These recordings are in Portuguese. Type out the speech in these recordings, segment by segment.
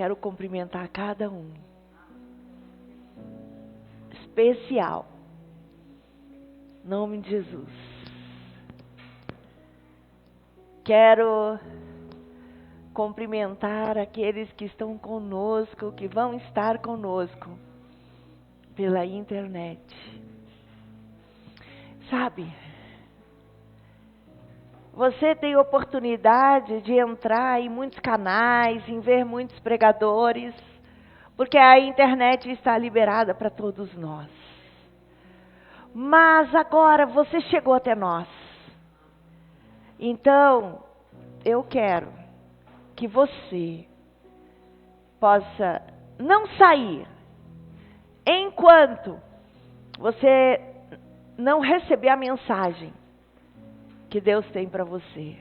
quero cumprimentar cada um. Especial. Em nome de Jesus. Quero cumprimentar aqueles que estão conosco, que vão estar conosco pela internet. Sabe, você tem oportunidade de entrar em muitos canais, em ver muitos pregadores, porque a internet está liberada para todos nós. Mas agora você chegou até nós. Então, eu quero que você possa não sair enquanto você não receber a mensagem que Deus tem para você.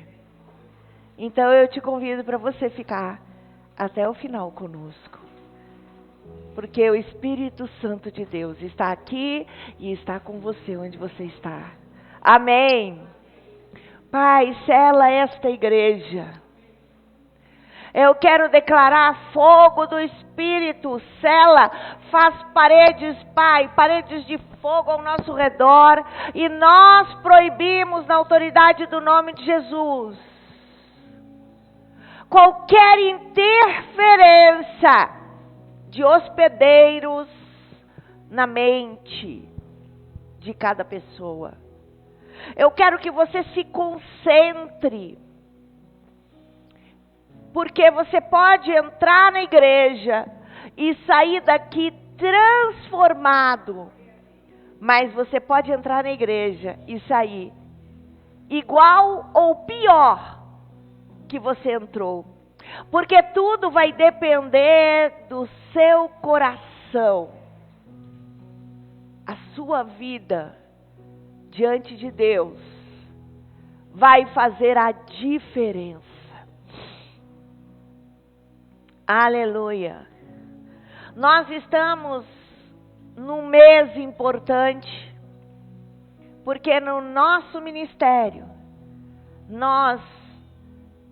Então eu te convido para você ficar até o final conosco. Porque o Espírito Santo de Deus está aqui e está com você onde você está. Amém. Pai, sela esta igreja. Eu quero declarar fogo do Espírito, sela, faz paredes, Pai, paredes de fogo ao nosso redor, e nós proibimos na autoridade do nome de Jesus qualquer interferência de hospedeiros na mente de cada pessoa. Eu quero que você se concentre, porque você pode entrar na igreja e sair daqui transformado, mas você pode entrar na igreja e sair igual ou pior que você entrou, porque tudo vai depender do seu coração. A sua vida diante de Deus vai fazer a diferença. Aleluia. Nós estamos num mês importante, porque no nosso ministério nós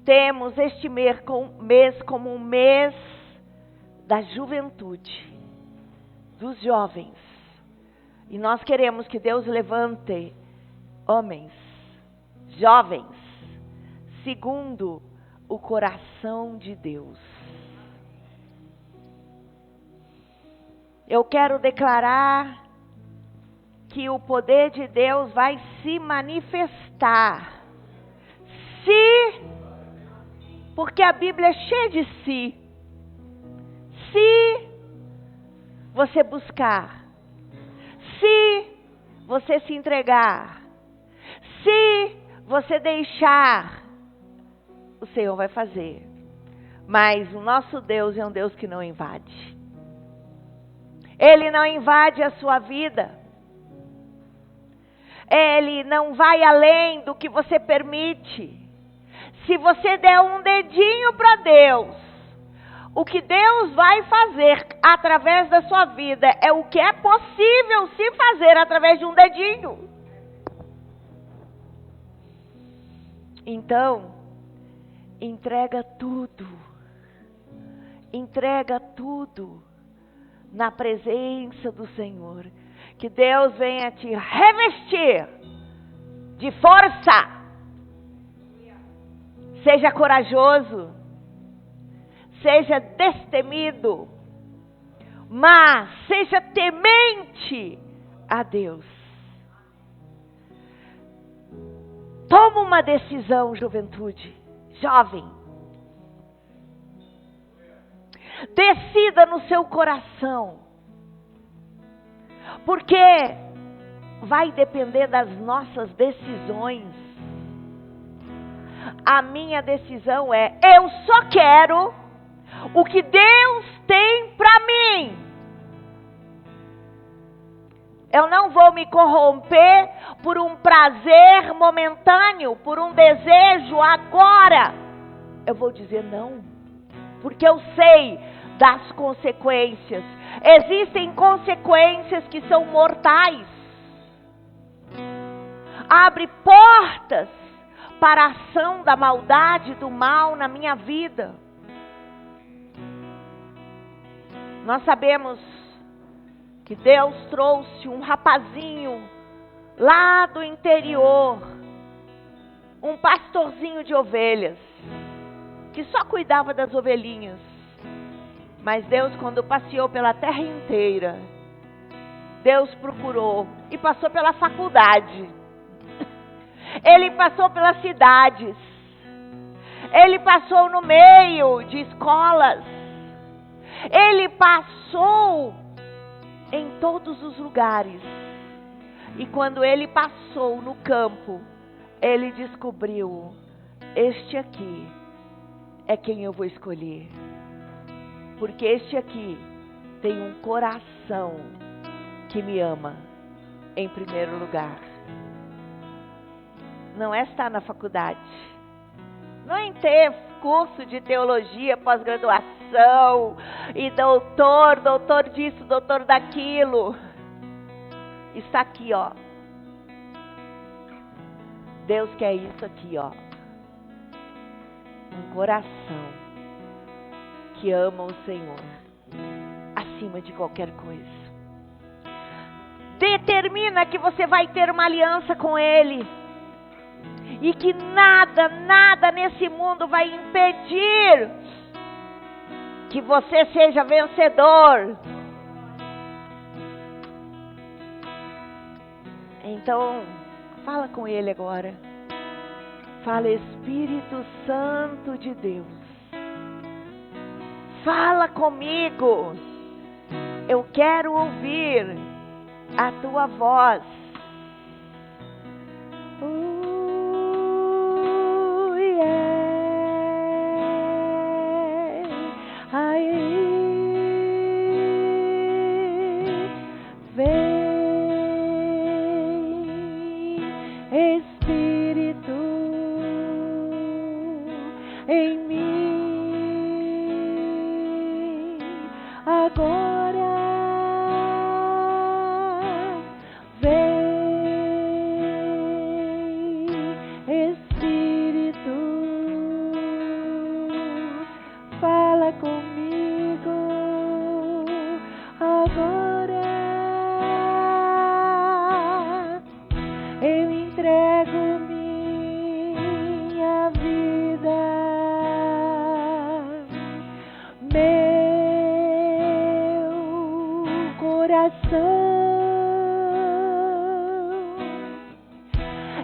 temos este mês como um mês da juventude, dos jovens. E nós queremos que Deus levante homens, jovens, segundo o coração de Deus. Eu quero declarar que o poder de Deus vai se manifestar. Porque a Bíblia é cheia de si. Se você buscar, se você se entregar, se você deixar, o Senhor vai fazer. Mas o nosso Deus é um Deus que não invade. Ele não invade a sua vida. Ele não vai além do que você permite. Se você der um dedinho para Deus, o que Deus vai fazer através da sua vida é o que é possível se fazer através de um dedinho. Então, entrega tudo. Entrega tudo na presença do Senhor. Que Deus venha te revestir de força. Seja corajoso. Seja destemido. Mas seja temente a Deus. Toma uma decisão, juventude, jovem. Decida no seu coração. Porque vai depender das nossas decisões. A minha decisão é: eu só quero o que Deus tem para mim. Eu não vou me corromper por um prazer momentâneo, por um desejo agora. Eu vou dizer não, porque eu sei das consequências. Existem consequências que são mortais. Abre portas para a ação da maldade, do mal na minha vida. Nós sabemos que Deus trouxe um rapazinho lá do interior, um pastorzinho de ovelhas, que só cuidava das ovelhinhas. Mas Deus, quando passeou pela terra inteira, Deus procurou e passou pela faculdade. Ele passou pelas cidades. Ele passou no meio de escolas. Ele passou em todos os lugares. E quando ele passou no campo, ele descobriu: este aqui é quem eu vou escolher. Porque este aqui tem um coração que me ama em primeiro lugar. Não é estar na faculdade. Não é ter curso de teologia, pós-graduação, e doutor disso, doutor daquilo. Está aqui, ó. Deus quer isso aqui, ó. Um coração que ama o Senhor acima de qualquer coisa. Determina que você vai ter uma aliança com Ele. E que nada nesse mundo vai impedir que você seja vencedor. Então, fala com Ele agora. Fala, Espírito Santo de Deus. Fala comigo. Eu quero ouvir a Tua voz.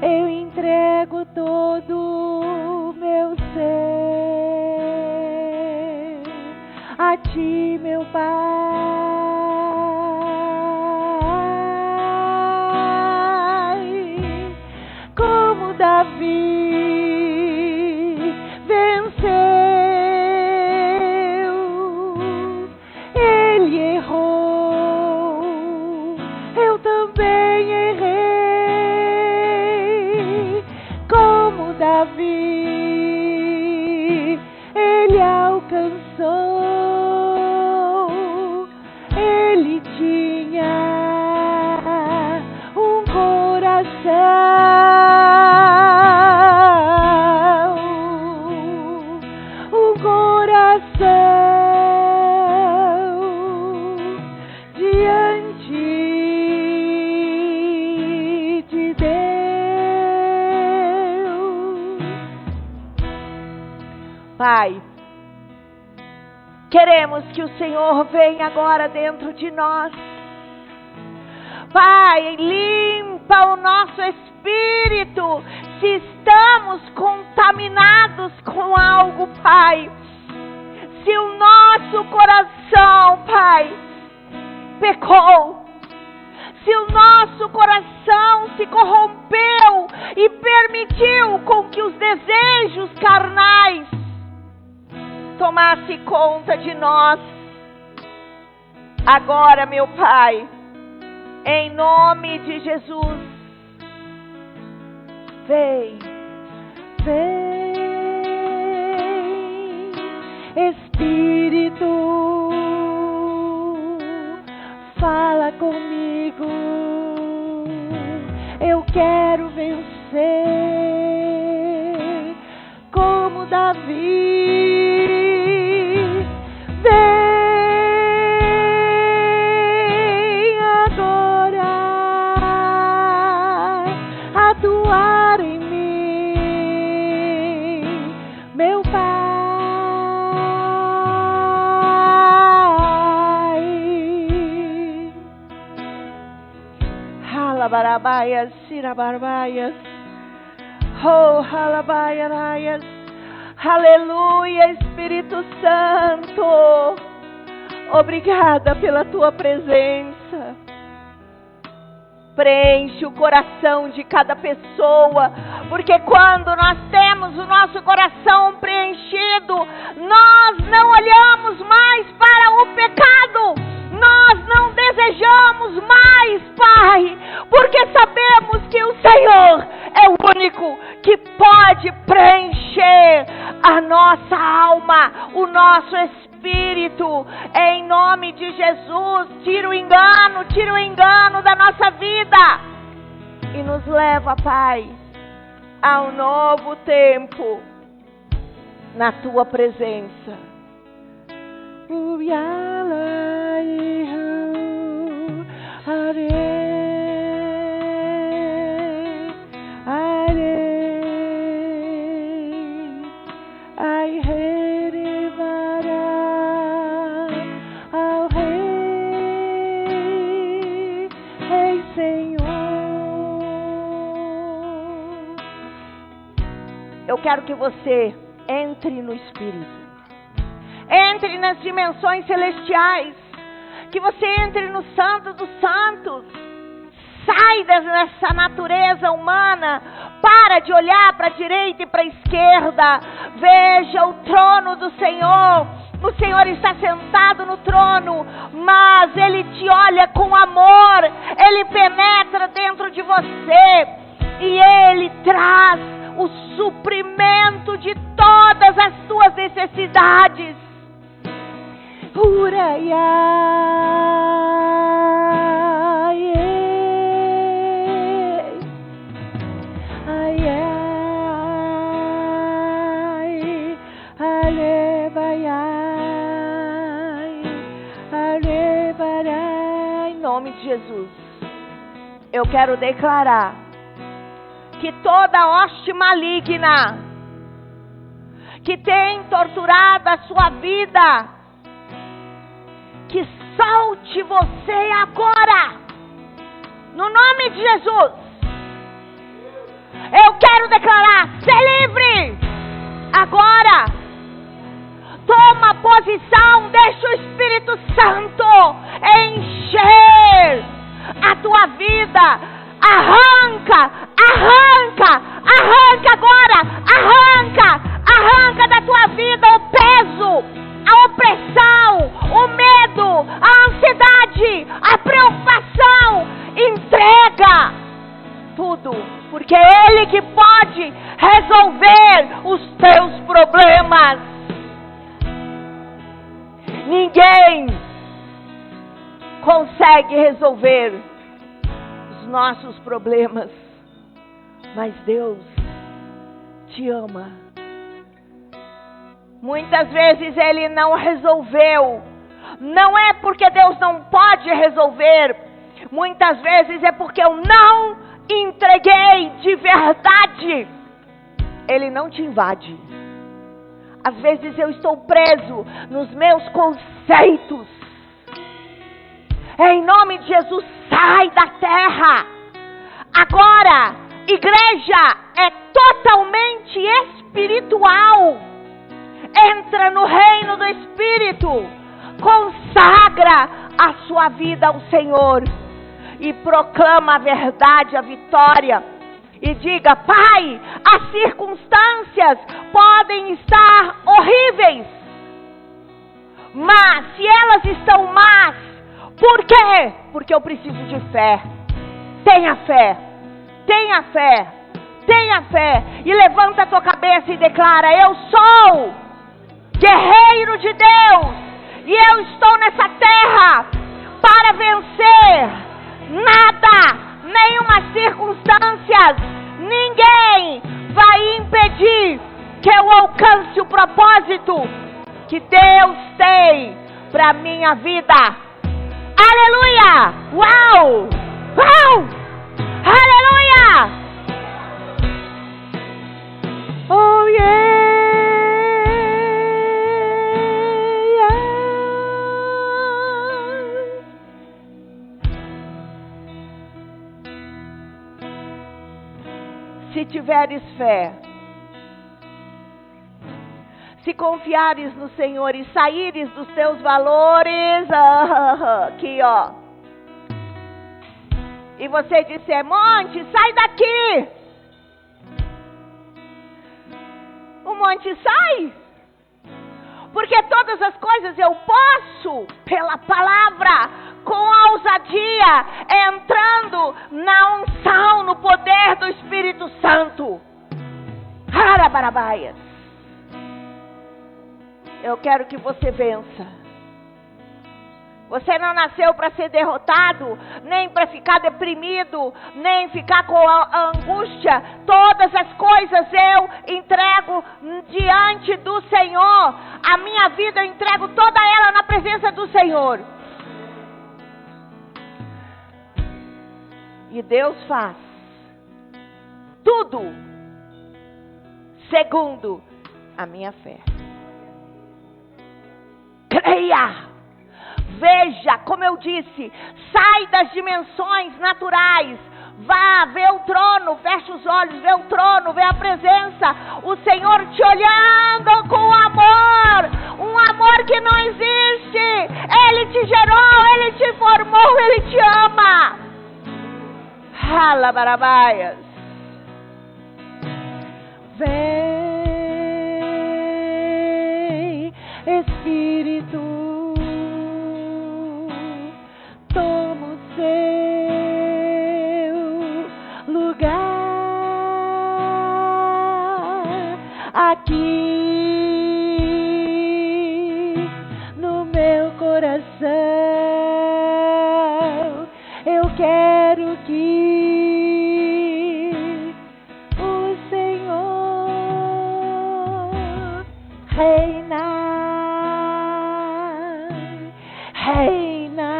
Eu entrego todo o meu ser a Ti, meu Pai. Como Davi venceu, ele errou, eu também errei. Como Davi, ele alcançou, ele tinha um coração diante de Deus. Pai, queremos que o Senhor venha agora dentro de nós. Pai, limpa o nosso espírito se estamos contaminados com algo, Pai. Se o nosso coração, Pai, pecou, se o nosso coração se corrompeu e permitiu com que os desejos carnais tomassem conta de nós, agora, meu Pai, em nome de Jesus, vem, Espírito, fala comigo. Eu quero vencer como Davi. Vem, Halabarabaias, sirabarbaias. Oh, halabaiaraias. Aleluia, Espírito Santo. Obrigada pela tua presença. Preenche o coração de cada pessoa, porque quando nós temos o nosso coração preenchido, nós não olhamos mais para o pecado, nós não desejamos mais, Pai, porque sabemos que o Senhor é o único que pode preencher a nossa alma, o nosso espírito. Em nome de Jesus, tira o engano da nossa vida e nos leva, Pai, a um novo tempo na tua presença. Eu quero que você entre no Espírito. Entre nas dimensões celestiais. Que você entre no Santo dos Santos. Sai dessa natureza humana. Para de olhar para a direita e para a esquerda. Veja o trono do Senhor. O Senhor está sentado no trono, mas Ele te olha com amor. Ele penetra dentro de você. E Ele traz o suprimento de todas as tuas necessidades. Em nome de Jesus, eu quero declarar que toda hoste maligna que tem torturado a sua vida, que solte você agora, no nome de Jesus. Eu quero declarar: ser livre agora. Toma posição, deixa o Espírito Santo encher a tua vida. Arranca agora, arranca da tua vida o peso, a opressão, o medo, a ansiedade, a preocupação. Entrega tudo, porque é Ele que pode resolver os teus problemas. Ninguém consegue resolver os nossos problemas, mas Deus te ama. Muitas vezes Ele não resolveu, não é porque Deus não pode resolver, muitas vezes é porque eu não entreguei de verdade. Ele não te invade. Às vezes eu estou preso nos meus conceitos. Em nome de Jesus, sai da terra. Agora, igreja é totalmente espiritual. Entra no reino do Espírito. Consagra a sua vida ao Senhor. E proclama a verdade, a vitória. E diga: Pai, as circunstâncias podem estar horríveis, mas se elas estão más, por quê? Porque eu preciso de fé. Tenha fé, tenha fé, tenha fé. E levanta a tua cabeça e declara: eu sou guerreiro de Deus, e eu estou nessa terra para vencer. Nada, nenhuma circunstância, ninguém vai impedir que eu alcance o propósito que Deus tem para minha vida. Aleluia! Uau! Uau! Aleluia! Oh yeah! Se tiveres fé, se confiares no Senhor e saíres dos teus valores, aqui ó, e você disser, monte, sai daqui, o monte sai, porque todas as coisas eu posso, pela palavra, com ousadia, entrando na unção, no poder do Espírito Santo. Harabarabaias. Eu quero que você vença. Você não nasceu para ser derrotado, nem para ficar deprimido, nem ficar com a angústia. Todas as coisas eu entrego diante do Senhor. A minha vida eu entrego toda ela na presença do Senhor. E Deus faz tudo segundo a minha fé. Creia, veja, como eu disse, sai das dimensões naturais, vá, vê o trono, fecha os olhos, vê o trono, vê a presença, o Senhor te olhando com amor, um amor que não existe. Ele te gerou, Ele te formou, Ele te ama. Alabarabaias. Vem, Espírito, toma o seu lugar aqui no meu coração. Eu quero que o Senhor reinar, reinar,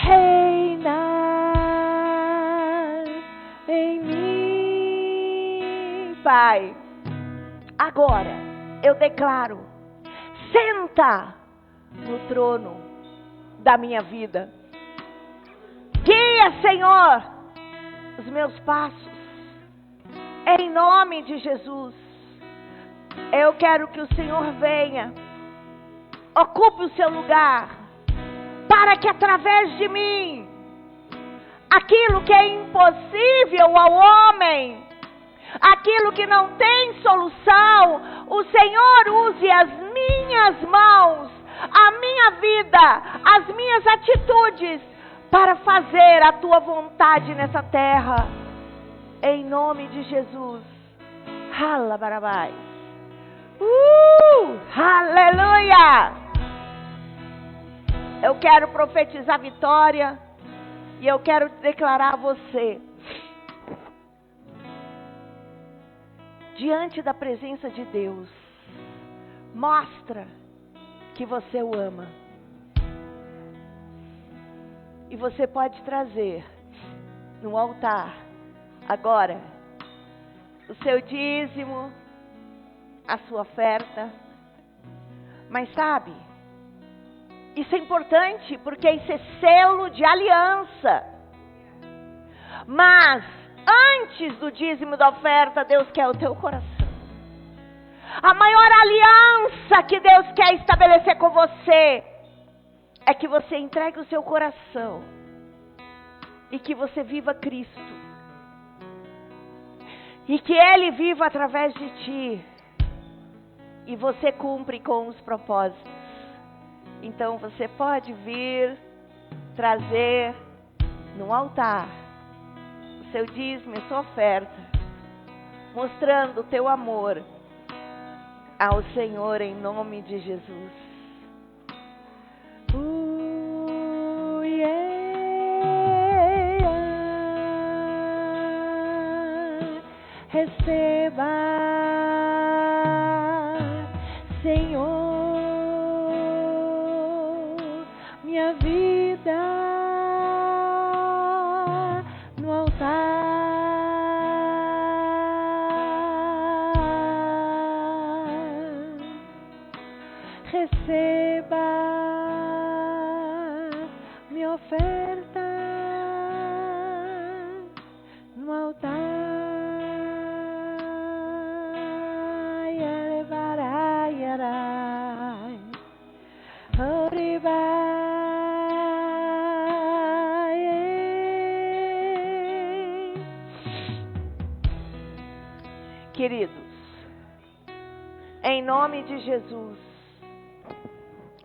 reinar em mim. Pai, agora eu declaro, senta no trono da minha vida. Guia, Senhor, os meus passos. Em nome de Jesus. Eu quero que o Senhor venha, ocupe o seu lugar, para que através de mim, aquilo que é impossível ao homem, aquilo que não tem solução, o Senhor use as minhas mãos, a minha vida, as minhas atitudes, para fazer a tua vontade nessa terra, em nome de Jesus. Alabarabais. Aleluia! Eu quero profetizar vitória, e eu quero declarar a você, diante da presença de Deus, mostra que você o ama. E você pode trazer no altar agora o seu dízimo, a sua oferta. Mas sabe, isso é importante porque isso é selo de aliança. Mas antes do dízimo da oferta, Deus quer o teu coração. A maior aliança que Deus quer estabelecer com você é que você entregue o seu coração e que você viva Cristo e que Ele viva através de ti e você cumpre com os propósitos. Então você pode vir trazer no altar o seu dízimo e a sua oferta, mostrando o teu amor ao Senhor em nome de Jesus. Receba, Senhor, minha vida no altar. Receba minha oferta Queridos, em nome de Jesus,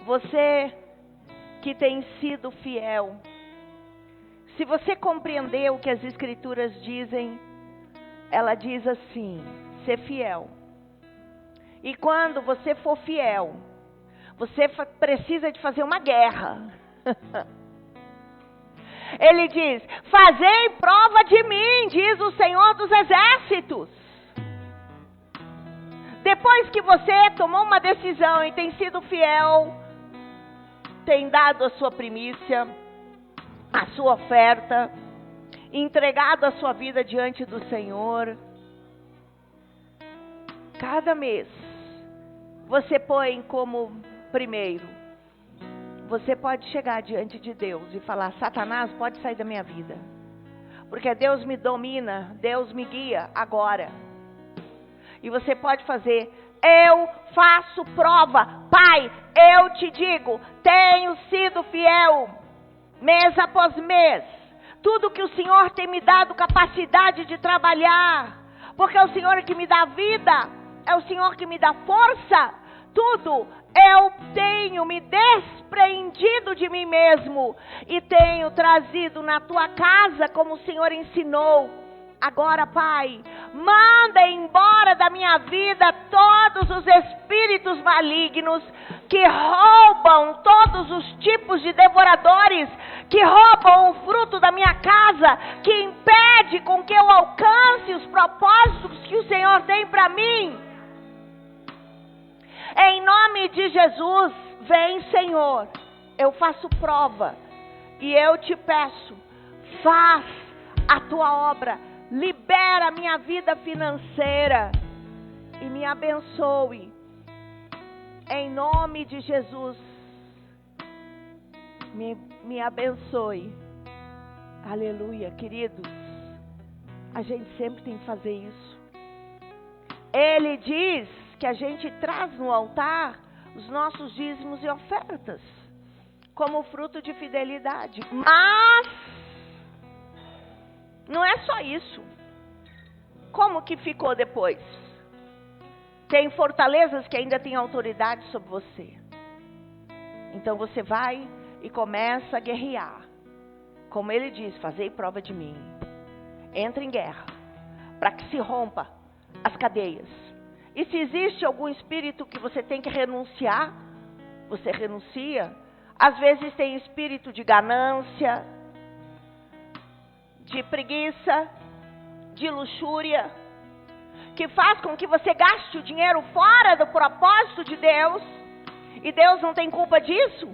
você que tem sido fiel, se você compreender o que as Escrituras dizem, ela diz assim: ser fiel. E quando você for fiel, você precisa de fazer uma guerra. Ele diz: fazei prova de mim, diz o Senhor dos Exércitos. Depois que você tomou uma decisão e tem sido fiel, tem dado a sua primícia, a sua oferta, entregado a sua vida diante do Senhor, cada mês você põe como primeiro. Você pode chegar diante de Deus e falar: Satanás, pode sair da minha vida, porque Deus me domina, Deus me guia agora. E você pode fazer: eu faço prova, Pai, eu te digo, tenho sido fiel, mês após mês, tudo que o Senhor tem me dado capacidade de trabalhar, porque é o Senhor que me dá vida, é o Senhor que me dá força, tudo eu tenho me despreendido de mim mesmo, e tenho trazido na tua casa como o Senhor ensinou. Agora, Pai, manda embora da minha vida todos os espíritos malignos que roubam, todos os tipos de devoradores que roubam o fruto da minha casa, que impede com que eu alcance os propósitos que o Senhor tem para mim. Em nome de Jesus, vem, Senhor, eu faço prova e eu te peço, faz a tua obra. Libera a minha vida financeira e me abençoe. Em nome de Jesus, me abençoe. Aleluia, queridos. A gente sempre tem que fazer isso. Ele diz que a gente traz no altar os nossos dízimos e ofertas como fruto de fidelidade. Mas não é só isso. Como que ficou depois? Tem fortalezas que ainda têm autoridade sobre você. Então você vai e começa a guerrear. Como ele diz, fazei prova de mim. Entra em guerra, para que se rompa as cadeias. E se existe algum espírito que você tem que renunciar, você renuncia. Às vezes tem espírito de ganância, de preguiça, de luxúria, que faz com que você gaste o dinheiro fora do propósito de Deus, e Deus não tem culpa disso.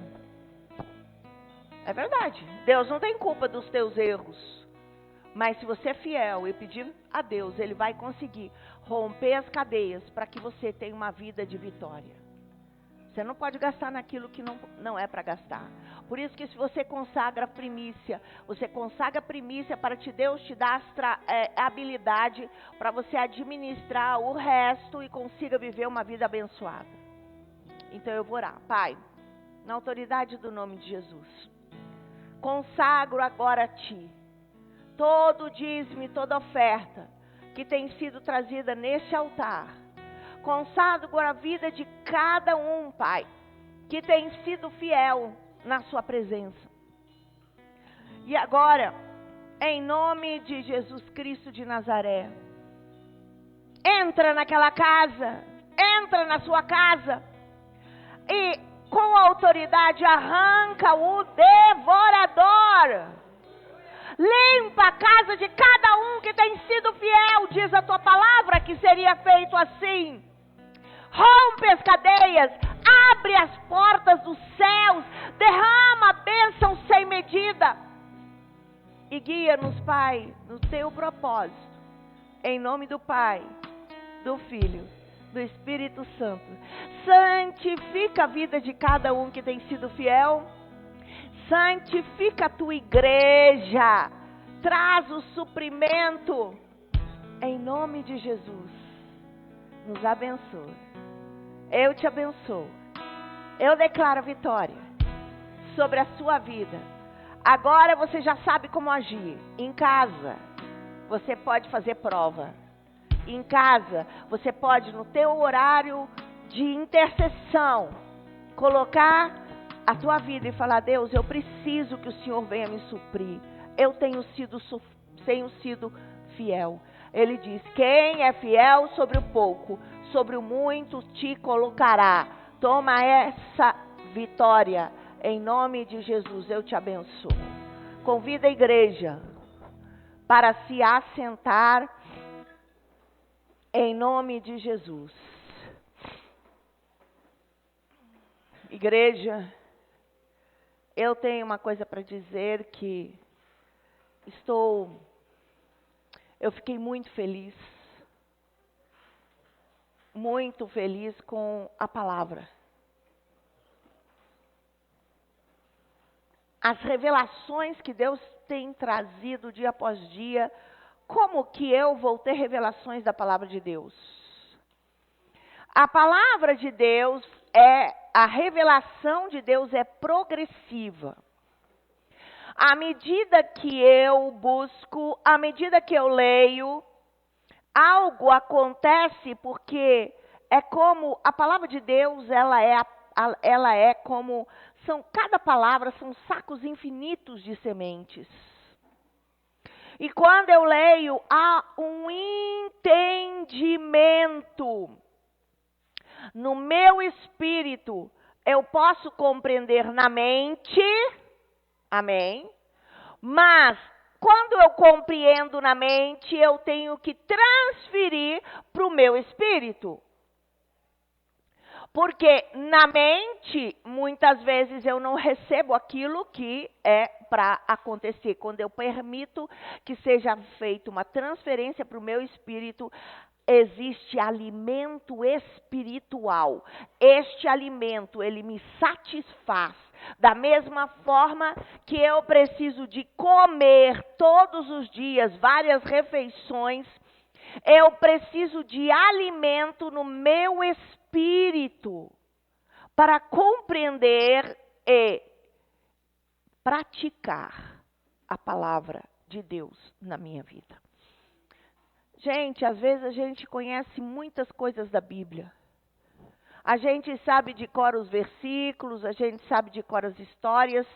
É verdade, Deus não tem culpa dos teus erros, mas se você é fiel e pedir a Deus, Ele vai conseguir romper as cadeias para que você tenha uma vida de vitória. Você não pode gastar naquilo que não é para gastar. Por isso que se você consagra a primícia, você consagra a primícia para que Deus te dá a habilidade para você administrar o resto e consiga viver uma vida abençoada. Então eu vou orar. Pai, na autoridade do nome de Jesus, consagro agora a Ti todo dízimo e toda oferta que tem sido trazida neste altar. Consagro a vida de cada um, Pai, que tem sido fiel na sua presença. E agora, em nome de Jesus Cristo de Nazaré, entra naquela casa, entra na sua casa e com autoridade arranca o devorador. Limpa a casa de cada um que tem sido fiel, diz a tua palavra que seria feito assim. Rompe as cadeias, abre as portas dos céus, derrama a bênção sem medida. E guia-nos, Pai, no teu propósito. Em nome do Pai, do Filho, do Espírito Santo. Santifica a vida de cada um que tem sido fiel. Santifica a tua igreja. Traz o suprimento. Em nome de Jesus. Nos abençoa. Eu te abençoo. Eu declaro vitória sobre a sua vida. Agora você já sabe como agir. Em casa, você pode fazer prova. em casa, você pode no teu horário de intercessão colocar a tua vida e falar: Deus, eu preciso que o Senhor venha me suprir. Eu tenho sido fiel. Ele diz: quem é fiel sobre o pouco, sobre o muito te colocará. Toma essa vitória. Em nome de Jesus, eu te abençoo. Convida a igreja para se assentar em nome de Jesus. Igreja, eu tenho uma coisa para dizer que eu fiquei muito feliz com a palavra. As revelações que Deus tem trazido dia após dia, como que eu vou ter revelações da palavra de Deus? A palavra de Deus a revelação de Deus é progressiva. À medida que eu busco, à medida que eu leio, algo acontece, porque é como a palavra de Deus, ela é como cada palavra são sacos infinitos de sementes. E quando eu leio, há um entendimento no meu espírito. Eu posso compreender na mente, amém? Mas quando eu compreendo na mente, eu tenho que transferir para o meu espírito. Porque na mente, muitas vezes eu não recebo aquilo que é para acontecer. Quando eu permito que seja feita uma transferência para o meu espírito, existe alimento espiritual. Este alimento, ele me satisfaz. Da mesma forma que eu preciso de comer todos os dias várias refeições, eu preciso de alimento no meu espírito para compreender e praticar a palavra de Deus na minha vida. Gente, às vezes a gente conhece muitas coisas da Bíblia. A gente sabe de cor os versículos, a gente sabe de cor as histórias.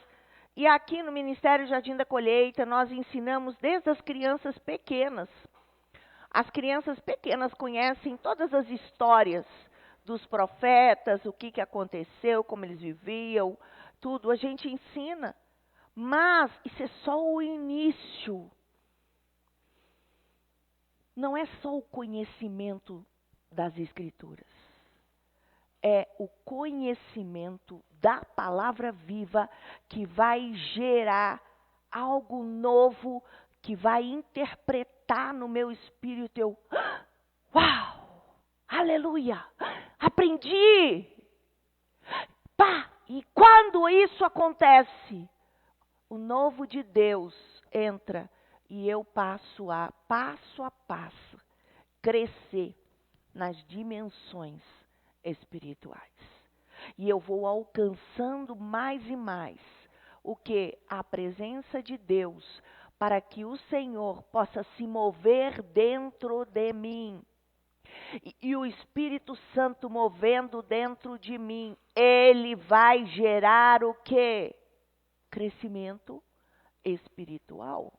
E aqui no Ministério Jardim da Colheita, nós ensinamos desde as crianças pequenas. As crianças pequenas conhecem todas as histórias dos profetas, o que aconteceu, como eles viviam, tudo. A gente ensina. Mas isso é só o início. Não é só o conhecimento das Escrituras. É o conhecimento da palavra viva que vai gerar algo novo, que vai interpretar no meu espírito. Uau! Aleluia! Aprendi! Pá! E quando isso acontece, o novo de Deus entra e eu passo a passo, crescer nas dimensões espirituais. E eu vou alcançando mais e mais o que? A presença de Deus, para que o Senhor possa se mover dentro de mim. E o Espírito Santo movendo dentro de mim, ele vai gerar o quê? Crescimento espiritual.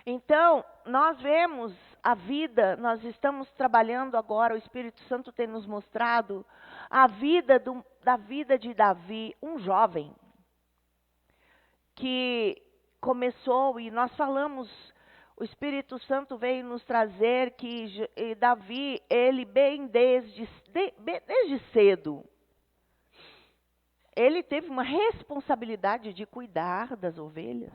Então, nós vemos a vida, nós estamos trabalhando agora, o Espírito Santo tem nos mostrado a vida da vida de Davi, um jovem, que começou, e nós falamos, o Espírito Santo veio nos trazer que Davi, ele bem desde cedo, ele teve uma responsabilidade de cuidar das ovelhas.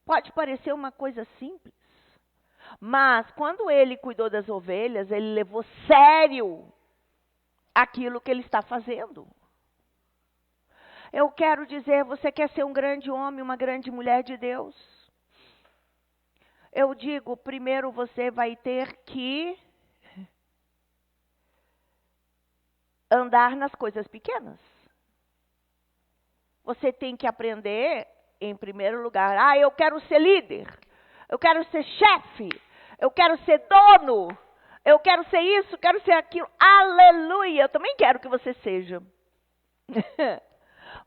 Pode parecer uma coisa simples, mas quando ele cuidou das ovelhas, ele levou sério aquilo que ele está fazendo. Eu quero dizer, você quer ser um grande homem, uma grande mulher de Deus? Eu digo, primeiro você vai ter que andar nas coisas pequenas. Você tem que aprender, em primeiro lugar, eu quero ser líder. eu quero ser chefe, eu quero ser dono, eu quero ser isso, quero ser aquilo. Aleluia! Eu também quero que você seja.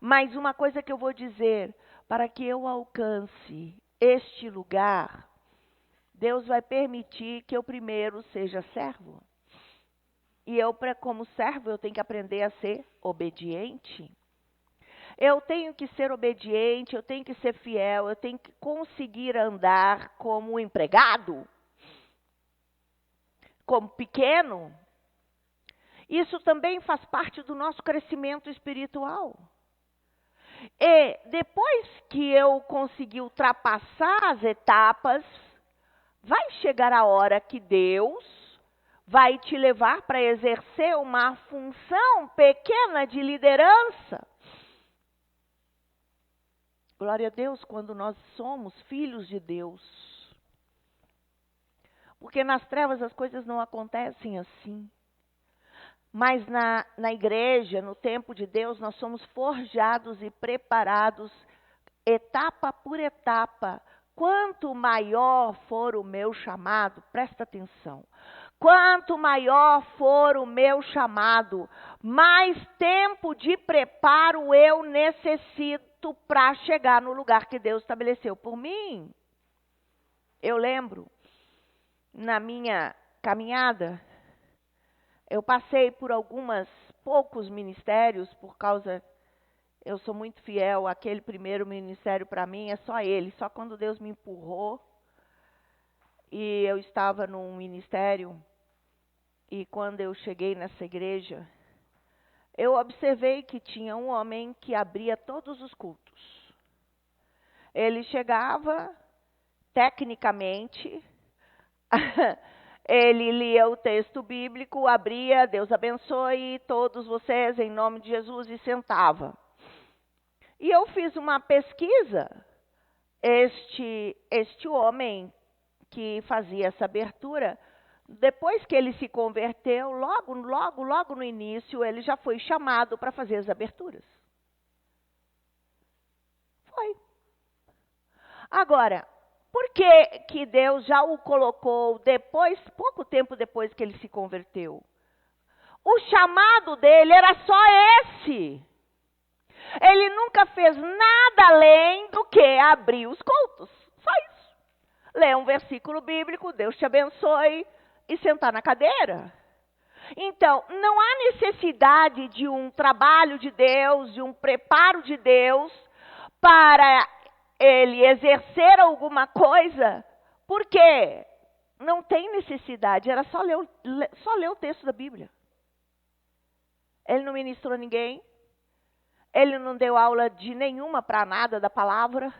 Mas uma coisa que eu vou dizer, para que eu alcance este lugar, Deus vai permitir que eu primeiro seja servo. E eu, como servo, eu tenho que aprender a ser obediente. Eu tenho que ser obediente, eu tenho que ser fiel, eu tenho que conseguir andar como empregado, como pequeno. Isso também faz parte do nosso crescimento espiritual. E depois que eu conseguir ultrapassar as etapas, vai chegar a hora que Deus vai te levar para exercer uma função pequena de liderança. Glória a Deus quando nós somos filhos de Deus. Porque nas trevas as coisas não acontecem assim. Mas na igreja, no tempo de Deus, nós somos forjados e preparados etapa por etapa. Quanto maior for o meu chamado, presta atenção. Quanto maior for o meu chamado, mais tempo de preparo eu necessito para chegar no lugar que Deus estabeleceu por mim. Eu lembro, na minha caminhada, eu passei por poucos ministérios, por causa, eu sou muito fiel, aquele primeiro ministério para mim é só ele, só quando Deus me empurrou, e eu estava num ministério, e quando eu cheguei nessa igreja, eu observei que tinha um homem que abria todos os cultos. Ele chegava, tecnicamente, ele lia o texto bíblico, abria, Deus abençoe todos vocês em nome de Jesus e sentava. E eu fiz uma pesquisa, este homem que fazia essa abertura, depois que ele se converteu, logo no início, ele já foi chamado para fazer as aberturas. Foi. Agora, por que Deus já o colocou depois, pouco tempo depois que ele se converteu? O chamado dele era só esse. Ele nunca fez nada além do que abrir os cultos. Só isso. Ler um versículo bíblico, Deus te abençoe, e sentar na cadeira. Então, não há necessidade de um trabalho de Deus, de um preparo de Deus, para ele exercer alguma coisa, porque não tem necessidade, era só ler o texto da Bíblia. Ele não ministrou a ninguém, ele não deu aula de nenhuma para nada da palavra.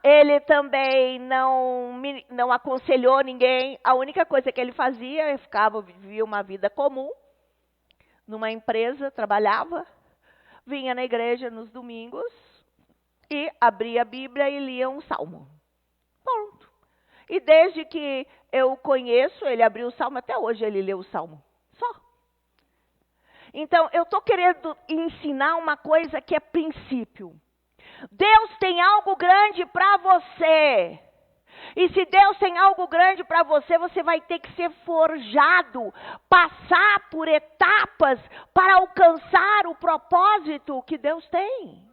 Ele também não aconselhou ninguém. A única coisa que ele fazia, vivia uma vida comum, numa empresa, trabalhava, vinha na igreja nos domingos e abria a Bíblia e lia um salmo. Ponto. E desde que eu o conheço, ele abriu o salmo, até hoje ele lê o salmo. Só. Então, eu estou querendo ensinar uma coisa que é princípio. Deus tem algo grande para você. E se Deus tem algo grande para você, você vai ter que ser forjado, passar por etapas para alcançar o propósito que Deus tem.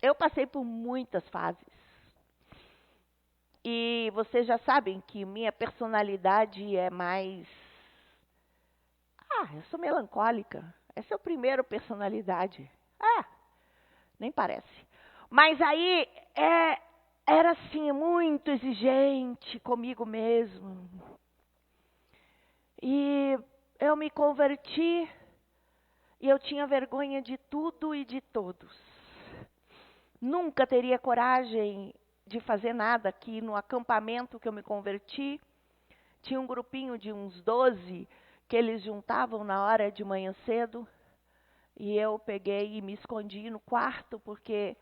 Eu passei por muitas fases. E vocês já sabem que minha personalidade é mais... eu sou melancólica. Essa é a primeira personalidade. Nem parece. Mas aí, era assim, muito exigente comigo mesmo. E eu me converti e eu tinha vergonha de tudo e de todos. Nunca teria coragem de fazer nada aqui no acampamento que eu me converti. Tinha um grupinho de uns 12 que eles juntavam na hora de manhã cedo, e eu peguei e me escondi no quarto, porque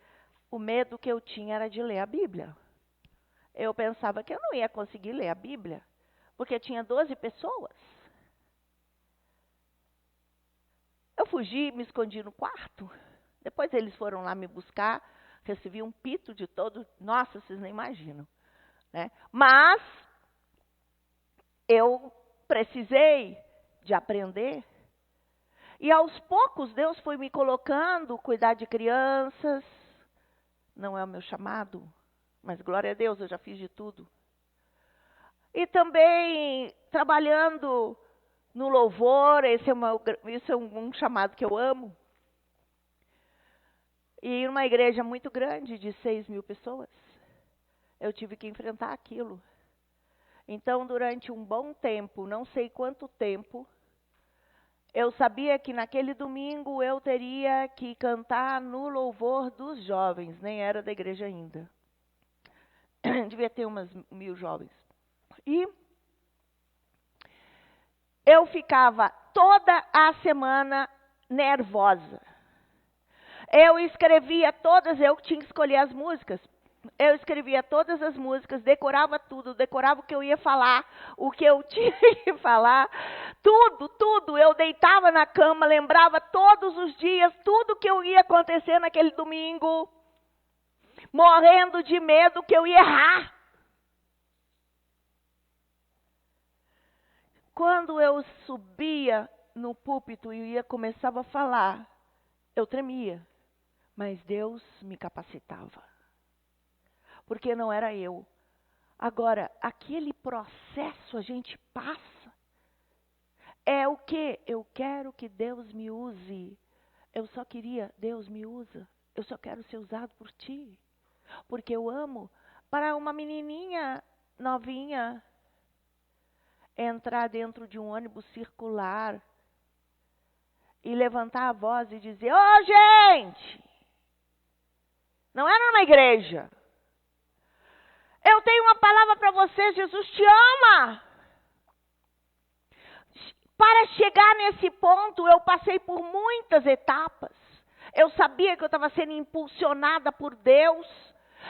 o medo que eu tinha era de ler a Bíblia. Eu pensava que eu não ia conseguir ler a Bíblia, porque tinha 12 pessoas. Eu fugi, me escondi no quarto, depois eles foram lá me buscar, Recebi um pito de todo, nossa, vocês nem imaginam, né? Mas eu precisei de aprender. E aos poucos Deus foi me colocando, cuidar de crianças. Não é o meu chamado, mas glória a Deus, eu já fiz de tudo. E também trabalhando no louvor, isso é um chamado que eu amo. E numa igreja muito grande, de 6.000 pessoas, eu tive que enfrentar aquilo. Então, durante um bom tempo, não sei quanto tempo, eu sabia que naquele domingo eu teria que cantar no louvor dos jovens, nem era da igreja ainda. Devia ter umas 1.000 jovens. E eu ficava toda a semana nervosa. Eu escrevia todas, eu tinha que escolher as músicas. Eu escrevia todas as músicas, decorava tudo, decorava o que eu ia falar, o que eu tinha que falar, tudo. Eu deitava na cama, lembrava todos os dias, tudo que eu ia acontecer naquele domingo, morrendo de medo que eu ia errar. Quando eu subia no púlpito e começava a falar, eu tremia, mas Deus me capacitava. Porque não era eu. Agora, aquele processo a gente passa. É o quê? Eu quero que Deus me use. Eu só queria, Deus me usa. Eu só quero ser usado por ti. Porque eu amo. Para uma menininha novinha entrar dentro de um ônibus circular e levantar a voz e dizer: "Ô, gente! Não era numa igreja. Eu tenho uma palavra para você, Jesus te ama." Para chegar nesse ponto, eu passei por muitas etapas. Eu sabia que eu estava sendo impulsionada por Deus.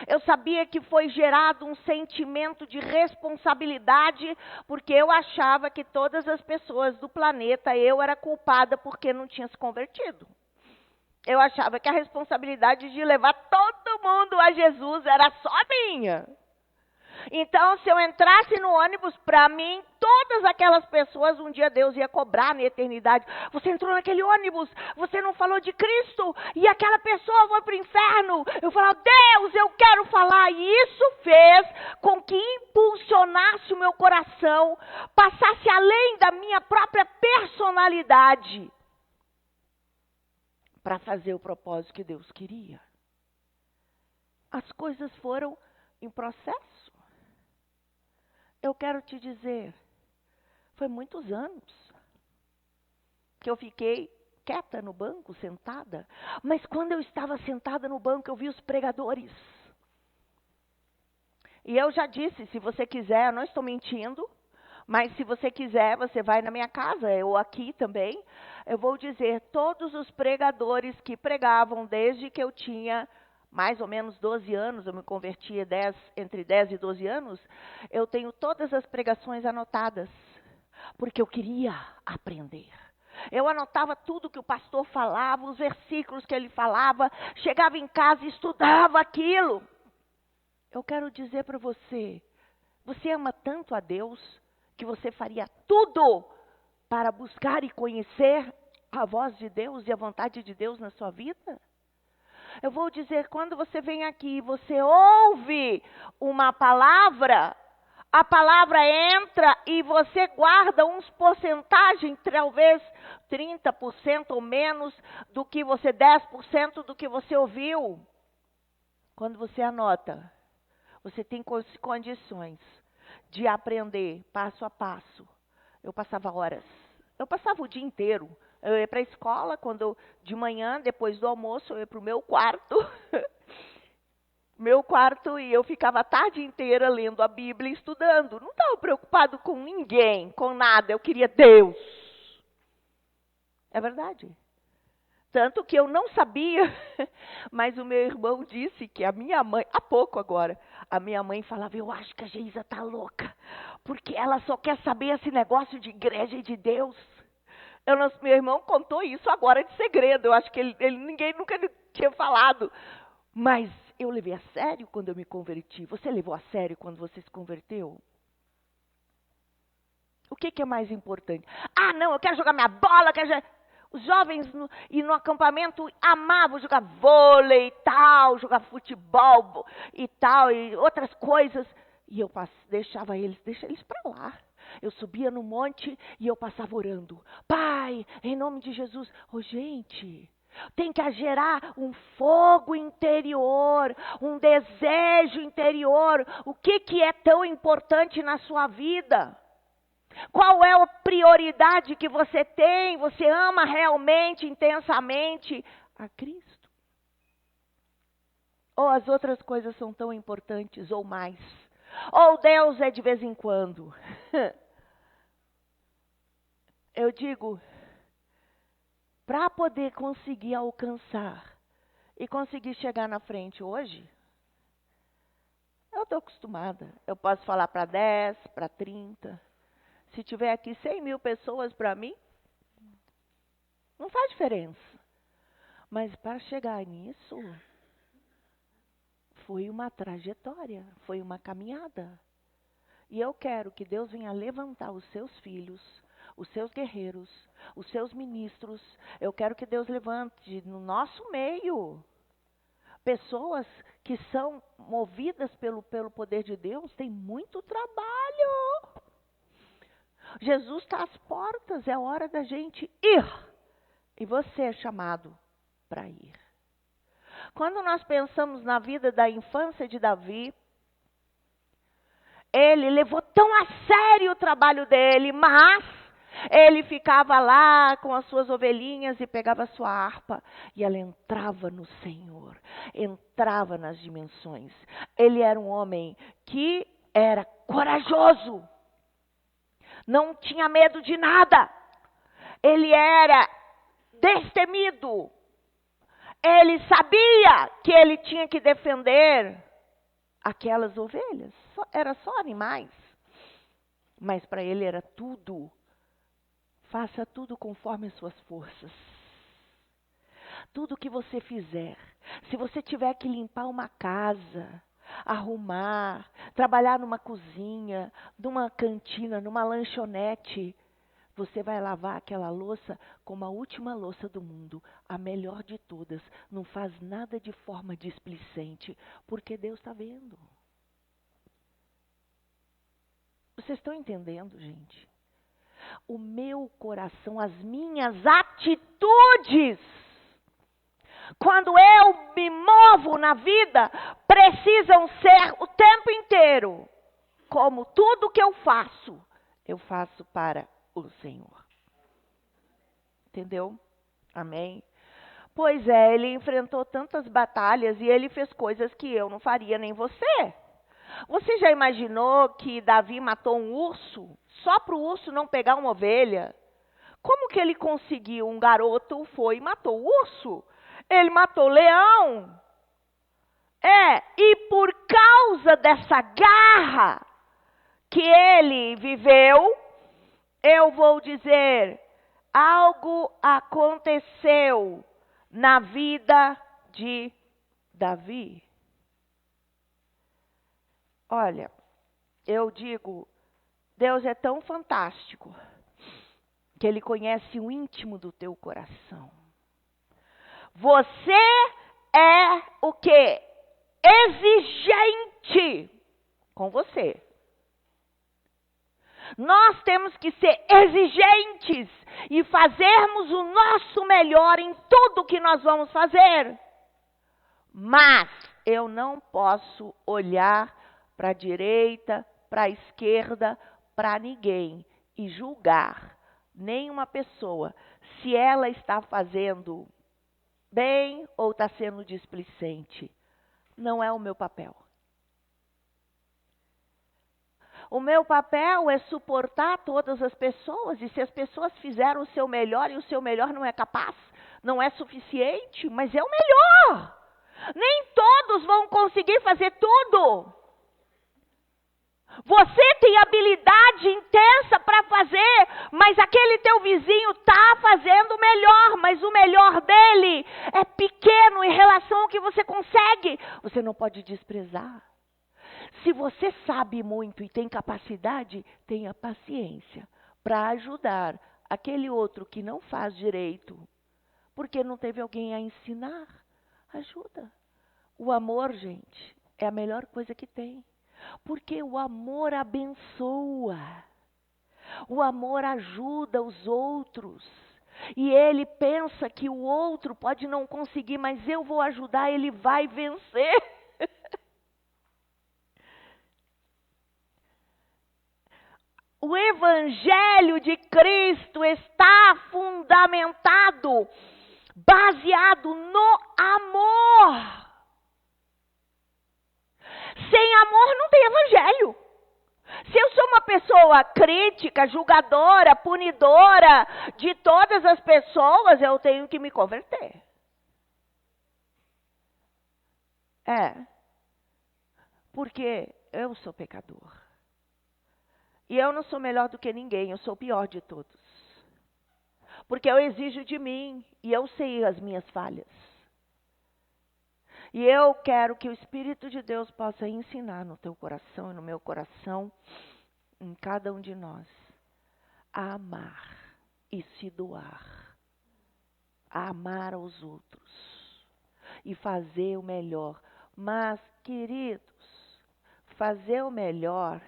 Eu sabia que foi gerado um sentimento de responsabilidade, porque eu achava que todas as pessoas do planeta, eu era culpada porque não tinha se convertido. Eu achava que a responsabilidade de levar todo mundo a Jesus era só minha. Então, se eu entrasse no ônibus, para mim, todas aquelas pessoas, um dia Deus ia cobrar na eternidade. Você entrou naquele ônibus, você não falou de Cristo, e aquela pessoa foi para o inferno. Eu falava: Deus, eu quero falar. E isso fez com que impulsionasse o meu coração, passasse além da minha própria personalidade, para fazer o propósito que Deus queria. As coisas foram em processo. Eu quero te dizer, foi muitos anos que eu fiquei quieta no banco, sentada. Mas quando eu estava sentada no banco, eu vi os pregadores. E eu já disse, se você quiser, eu não estou mentindo, mas se você quiser, você vai na minha casa, eu aqui também. Eu vou dizer, todos os pregadores que pregavam desde que eu tinha mais ou menos 12 anos, eu me converti entre 10 e 12 anos, eu tenho todas as pregações anotadas, porque eu queria aprender. Eu anotava tudo que o pastor falava, os versículos que ele falava, chegava em casa e estudava aquilo. Eu quero dizer para você, você ama tanto a Deus, que você faria tudo para buscar e conhecer a voz de Deus e a vontade de Deus na sua vida? Eu vou dizer, quando você vem aqui e você ouve uma palavra, a palavra entra e você guarda uns porcentagens, talvez 30% ou menos do que você, 10% do que você ouviu. Quando você anota, você tem condições de aprender passo a passo. Eu passava horas, eu passava o dia inteiro. Eu ia para a escola, de manhã, depois do almoço, eu ia para o meu quarto. E eu ficava a tarde inteira lendo a Bíblia e estudando. Não estava preocupado com ninguém, com nada. Eu queria Deus. É verdade. Tanto que eu não sabia, mas o meu irmão disse que a minha mãe, há pouco agora, a minha mãe falava: eu acho que a Geisa está louca, porque ela só quer saber esse negócio de igreja e de Deus. Meu irmão contou isso agora de segredo. Eu acho que ninguém nunca tinha falado. Mas eu levei a sério quando eu me converti. Você levou a sério quando você se converteu? O que é mais importante? Ah, não, eu quero jogar minha bola, Os jovens no acampamento amavam jogar vôlei e tal, jogar futebol e tal, e outras coisas. E eu deixa eles para lá. Eu subia no monte e eu passava orando. Pai, em nome de Jesus. Gente, tem que gerar um fogo interior, um desejo interior. O que é tão importante na sua vida? Qual é a prioridade que você tem? Você ama realmente, intensamente a Cristo? Ou as outras coisas são tão importantes ou mais? Ou Deus é de vez em quando? Eu digo, para poder conseguir alcançar e conseguir chegar na frente hoje, eu estou acostumada. Eu posso falar para 10, para 30. Se tiver aqui 100 mil pessoas para mim, não faz diferença. Mas para chegar nisso, foi uma trajetória, foi uma caminhada. E eu quero que Deus venha levantar os seus filhos, os seus guerreiros, os seus ministros. Eu quero que Deus levante no nosso meio pessoas que são movidas pelo poder de Deus. Tem muito trabalho. Jesus está às portas, é hora da gente ir. E você é chamado para ir. Quando nós pensamos na vida da infância de Davi, ele levou tão a sério o trabalho dele, mas ele ficava lá com as suas ovelhinhas e pegava a sua harpa e ela entrava no Senhor, entrava nas dimensões. Ele era um homem que era corajoso. Não tinha medo de nada. Ele era destemido. Ele sabia que ele tinha que defender aquelas ovelhas. Era só animais. Mas para ele era tudo. Faça tudo conforme as suas forças. Tudo que você fizer. Se você tiver que limpar uma casa, arrumar, trabalhar numa cozinha, numa cantina, numa lanchonete, você vai lavar aquela louça como a última louça do mundo, a melhor de todas. Não faz nada de forma displicente, porque Deus está vendo. Vocês estão entendendo, gente? O meu coração, as minhas atitudes, quando eu me movo na vida, precisam ser o tempo inteiro. Como tudo que eu faço para o Senhor. Entendeu? Amém? Pois é, ele enfrentou tantas batalhas e ele fez coisas que eu não faria nem você. Você já imaginou que Davi matou um urso só para o urso não pegar uma ovelha? Como que ele conseguiu? Um garoto foi e matou o urso. Ele matou o leão. E por causa dessa garra que ele viveu, eu vou dizer, algo aconteceu na vida de Davi. Olha, eu digo, Deus é tão fantástico que Ele conhece o íntimo do teu coração. Você é o quê? Exigente com você. Nós temos que ser exigentes e fazermos o nosso melhor em tudo que nós vamos fazer. Mas eu não posso olhar para a direita, para a esquerda, para ninguém e julgar nenhuma pessoa se ela está fazendo bem ou está sendo displicente. Não é o meu papel. O meu papel é suportar todas as pessoas, e se as pessoas fizeram o seu melhor e o seu melhor não é capaz, não é suficiente, mas é o melhor. Nem todos vão conseguir fazer tudo. Você tem habilidade intensa para fazer, mas aquele teu vizinho está fazendo melhor, mas o melhor dele é pequeno em relação ao que você consegue. Você não pode desprezar. Se você sabe muito e tem capacidade, tenha paciência para ajudar aquele outro que não faz direito, porque não teve alguém a ensinar. Ajuda. O amor, gente, é a melhor coisa que tem. Porque o amor abençoa. O amor ajuda os outros. E ele pensa que o outro pode não conseguir, mas eu vou ajudar, ele vai vencer. O Evangelho de Cristo está fundamentado, baseado no amor. Sem amor não tem Evangelho. Se eu sou uma pessoa crítica, julgadora, punidora de todas as pessoas, eu tenho que me converter. Porque eu sou pecador. E eu não sou melhor do que ninguém, eu sou o pior de todos. Porque eu exijo de mim e eu sei as minhas falhas. E eu quero que o Espírito de Deus possa ensinar no teu coração e no meu coração, em cada um de nós, a amar e se doar. A amar aos outros e fazer o melhor. Mas, queridos, fazer o melhor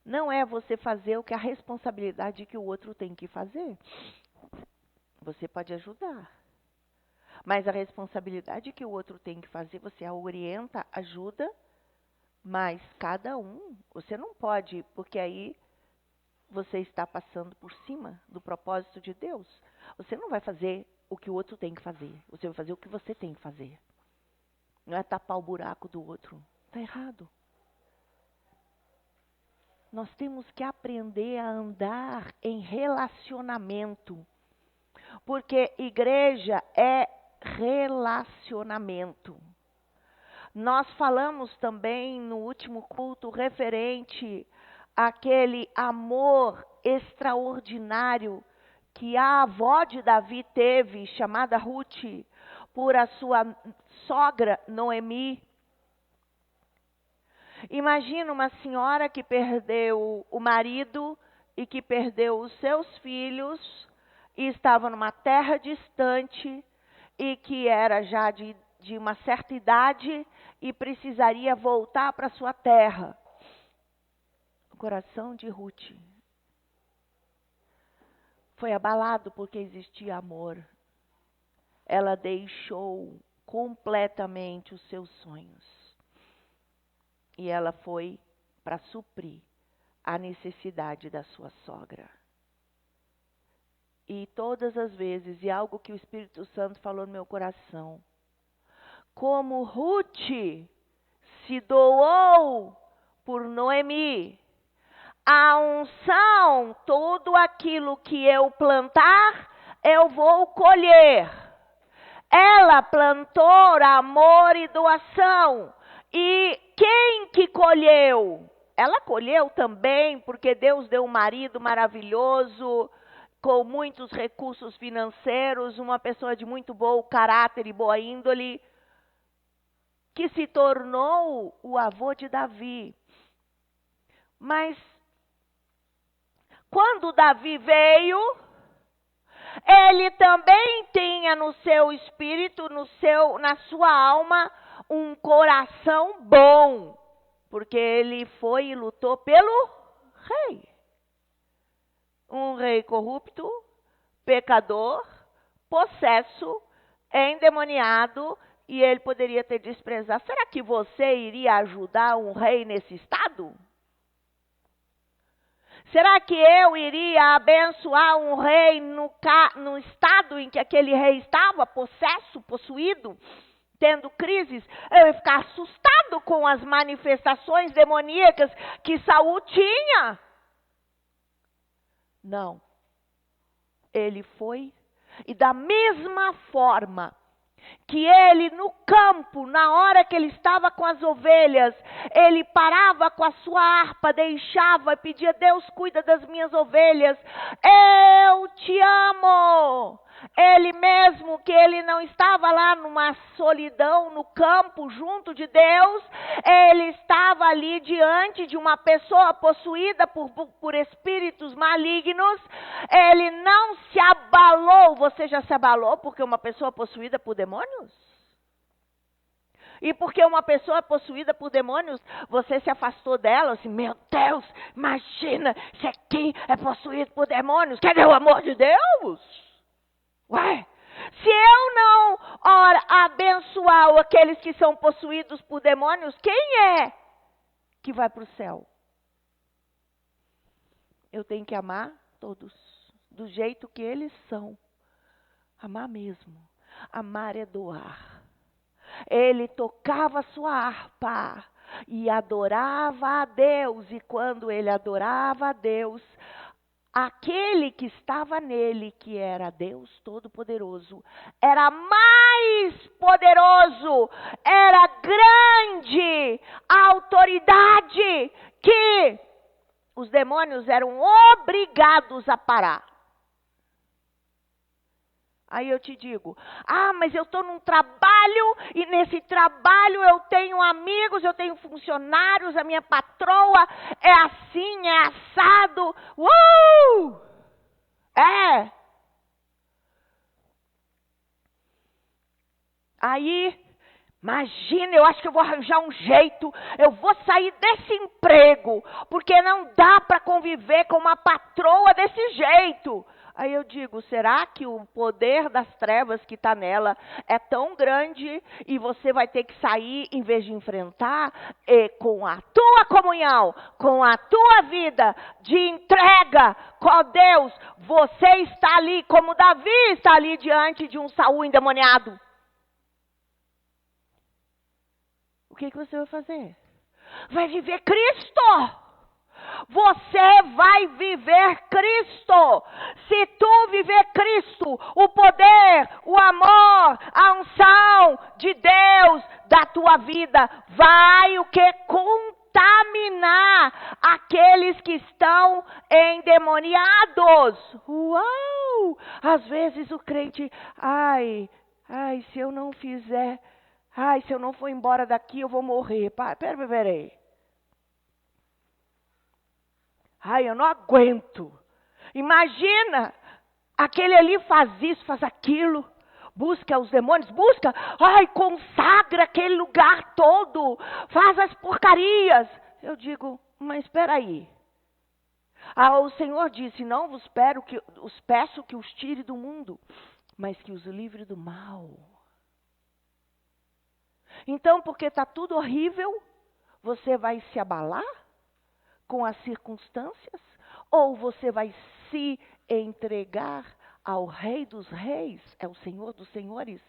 não é você fazer o que a responsabilidade que o outro tem que fazer. Você pode ajudar. Mas a responsabilidade que o outro tem que fazer, você a orienta, ajuda, mas cada um, você não pode, porque aí você está passando por cima do propósito de Deus. Você não vai fazer o que o outro tem que fazer, você vai fazer o que você tem que fazer. Não é tapar o buraco do outro. Está errado. Nós temos que aprender a andar em relacionamento. Porque igreja é relacionamento. Nós falamos também no último culto referente àquele amor extraordinário que a avó de Davi teve, chamada Ruth, por a sua sogra Noemi. Imagina uma senhora que perdeu o marido e que perdeu os seus filhos e estava numa terra distante e que era já de uma certa idade e precisaria voltar para sua terra. O coração de Ruth foi abalado porque existia amor. Ela deixou completamente os seus sonhos. E ela foi para suprir a necessidade da sua sogra. E todas as vezes, e algo que o Espírito Santo falou no meu coração, como Ruth se doou por Noemi, a unção, tudo aquilo que eu plantar, eu vou colher. Ela plantou amor e doação. E quem que colheu? Ela colheu também, porque Deus deu um marido maravilhoso, com muitos recursos financeiros, uma pessoa de muito bom caráter e boa índole, que se tornou o avô de Davi. Mas, quando Davi veio, ele também tinha no seu espírito, na sua alma, um coração bom, porque ele foi e lutou pelo rei. Um rei corrupto, pecador, possesso, endemoniado, e ele poderia ter desprezado. Será que você iria ajudar um rei nesse estado? Será que eu iria abençoar um rei no estado em que aquele rei estava, possuído, tendo crises? Eu ia ficar assustado com as manifestações demoníacas que Saul tinha. Não. Ele foi, e da mesma forma que ele no campo, na hora que ele estava com as ovelhas, ele parava com a sua harpa, deixava e pedia: Deus, cuida das minhas ovelhas, eu te amo. Ele mesmo, que ele não estava lá numa solidão no campo junto de Deus, ele estava ali diante de uma pessoa possuída por espíritos malignos. Ele não se abalou. Você já se abalou porque uma pessoa possuída por demônios? E porque uma pessoa possuída por demônios, você se afastou dela, assim: meu Deus, imagina, esse aqui é possuído por demônios, cadê o amor de Deus? Ué, se eu não abençoar aqueles que são possuídos por demônios, quem é que vai para o céu? Eu tenho que amar todos, do jeito que eles são. Amar mesmo. Amar é doar. Ele tocava sua harpa e adorava a Deus. E quando ele adorava a Deus, aquele que estava nele, que era Deus Todo-Poderoso, era mais poderoso, era grande a autoridade que os demônios eram obrigados a parar. Aí eu te digo: mas eu estou num trabalho e nesse trabalho eu tenho amigos, eu tenho funcionários, a minha patroa é assim, é assado. Aí, imagina, eu acho que eu vou arranjar um jeito, eu vou sair desse emprego, porque não dá para conviver com uma patroa desse jeito. Aí eu digo: será que o poder das trevas que está nela é tão grande e você vai ter que sair, em vez de enfrentar, com a tua comunhão, com a tua vida de entrega com Deus, você está ali como Davi está ali diante de um Saul endemoniado? O que você vai fazer? Vai viver Cristo! Você vai viver Cristo. Se tu viver Cristo, o poder, o amor, a unção de Deus da tua vida vai o que? Contaminar aqueles que estão endemoniados. Uau! Às vezes o crente: se eu não fizer, se eu não for embora daqui, eu vou morrer. Peraí. Eu não aguento. Imagina, aquele ali faz isso, faz aquilo, busca os demônios, consagra aquele lugar todo, faz as porcarias. Eu digo: mas espera aí. O Senhor disse: não vos peço que os tire do mundo, mas que os livre do mal. Então, porque está tudo horrível, você vai se abalar com as circunstâncias? Ou você vai se entregar ao Rei dos Reis, é o Senhor dos Senhores,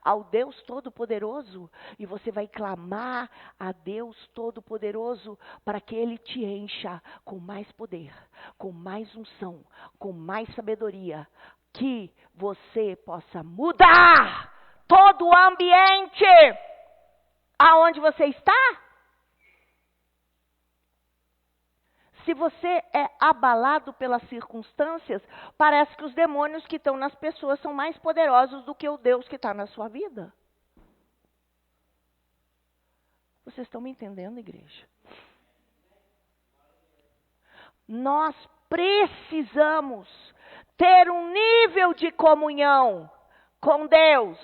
ao Deus Todo-Poderoso, e você vai clamar a Deus Todo-Poderoso para que Ele te encha com mais poder, com mais unção, com mais sabedoria, que você possa mudar todo o ambiente aonde você está? Se você é abalado pelas circunstâncias, parece que os demônios que estão nas pessoas são mais poderosos do que o Deus que está na sua vida. Vocês estão me entendendo, igreja? Nós precisamos ter um nível de comunhão com Deus,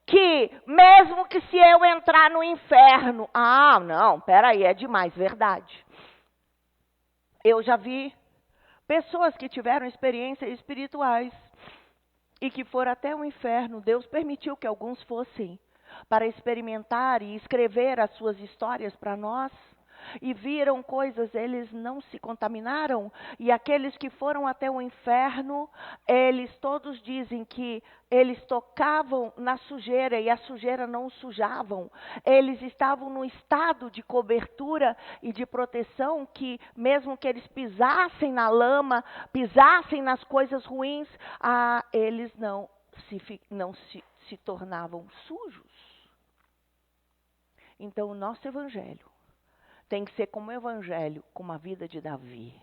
que mesmo que se eu entrar no inferno, não, peraí, é demais, verdade. Eu já vi pessoas que tiveram experiências espirituais e que foram até o inferno. Deus permitiu que alguns fossem para experimentar e escrever as suas histórias para nós. E viram coisas, eles não se contaminaram. E aqueles que foram até o inferno, eles todos dizem que eles tocavam na sujeira e a sujeira não os sujavam. Eles estavam no estado de cobertura e de proteção que, mesmo que eles pisassem na lama, pisassem nas coisas ruins, eles não se se tornavam sujos. Então, o nosso evangelho tem que ser como o evangelho, como a vida de Davi.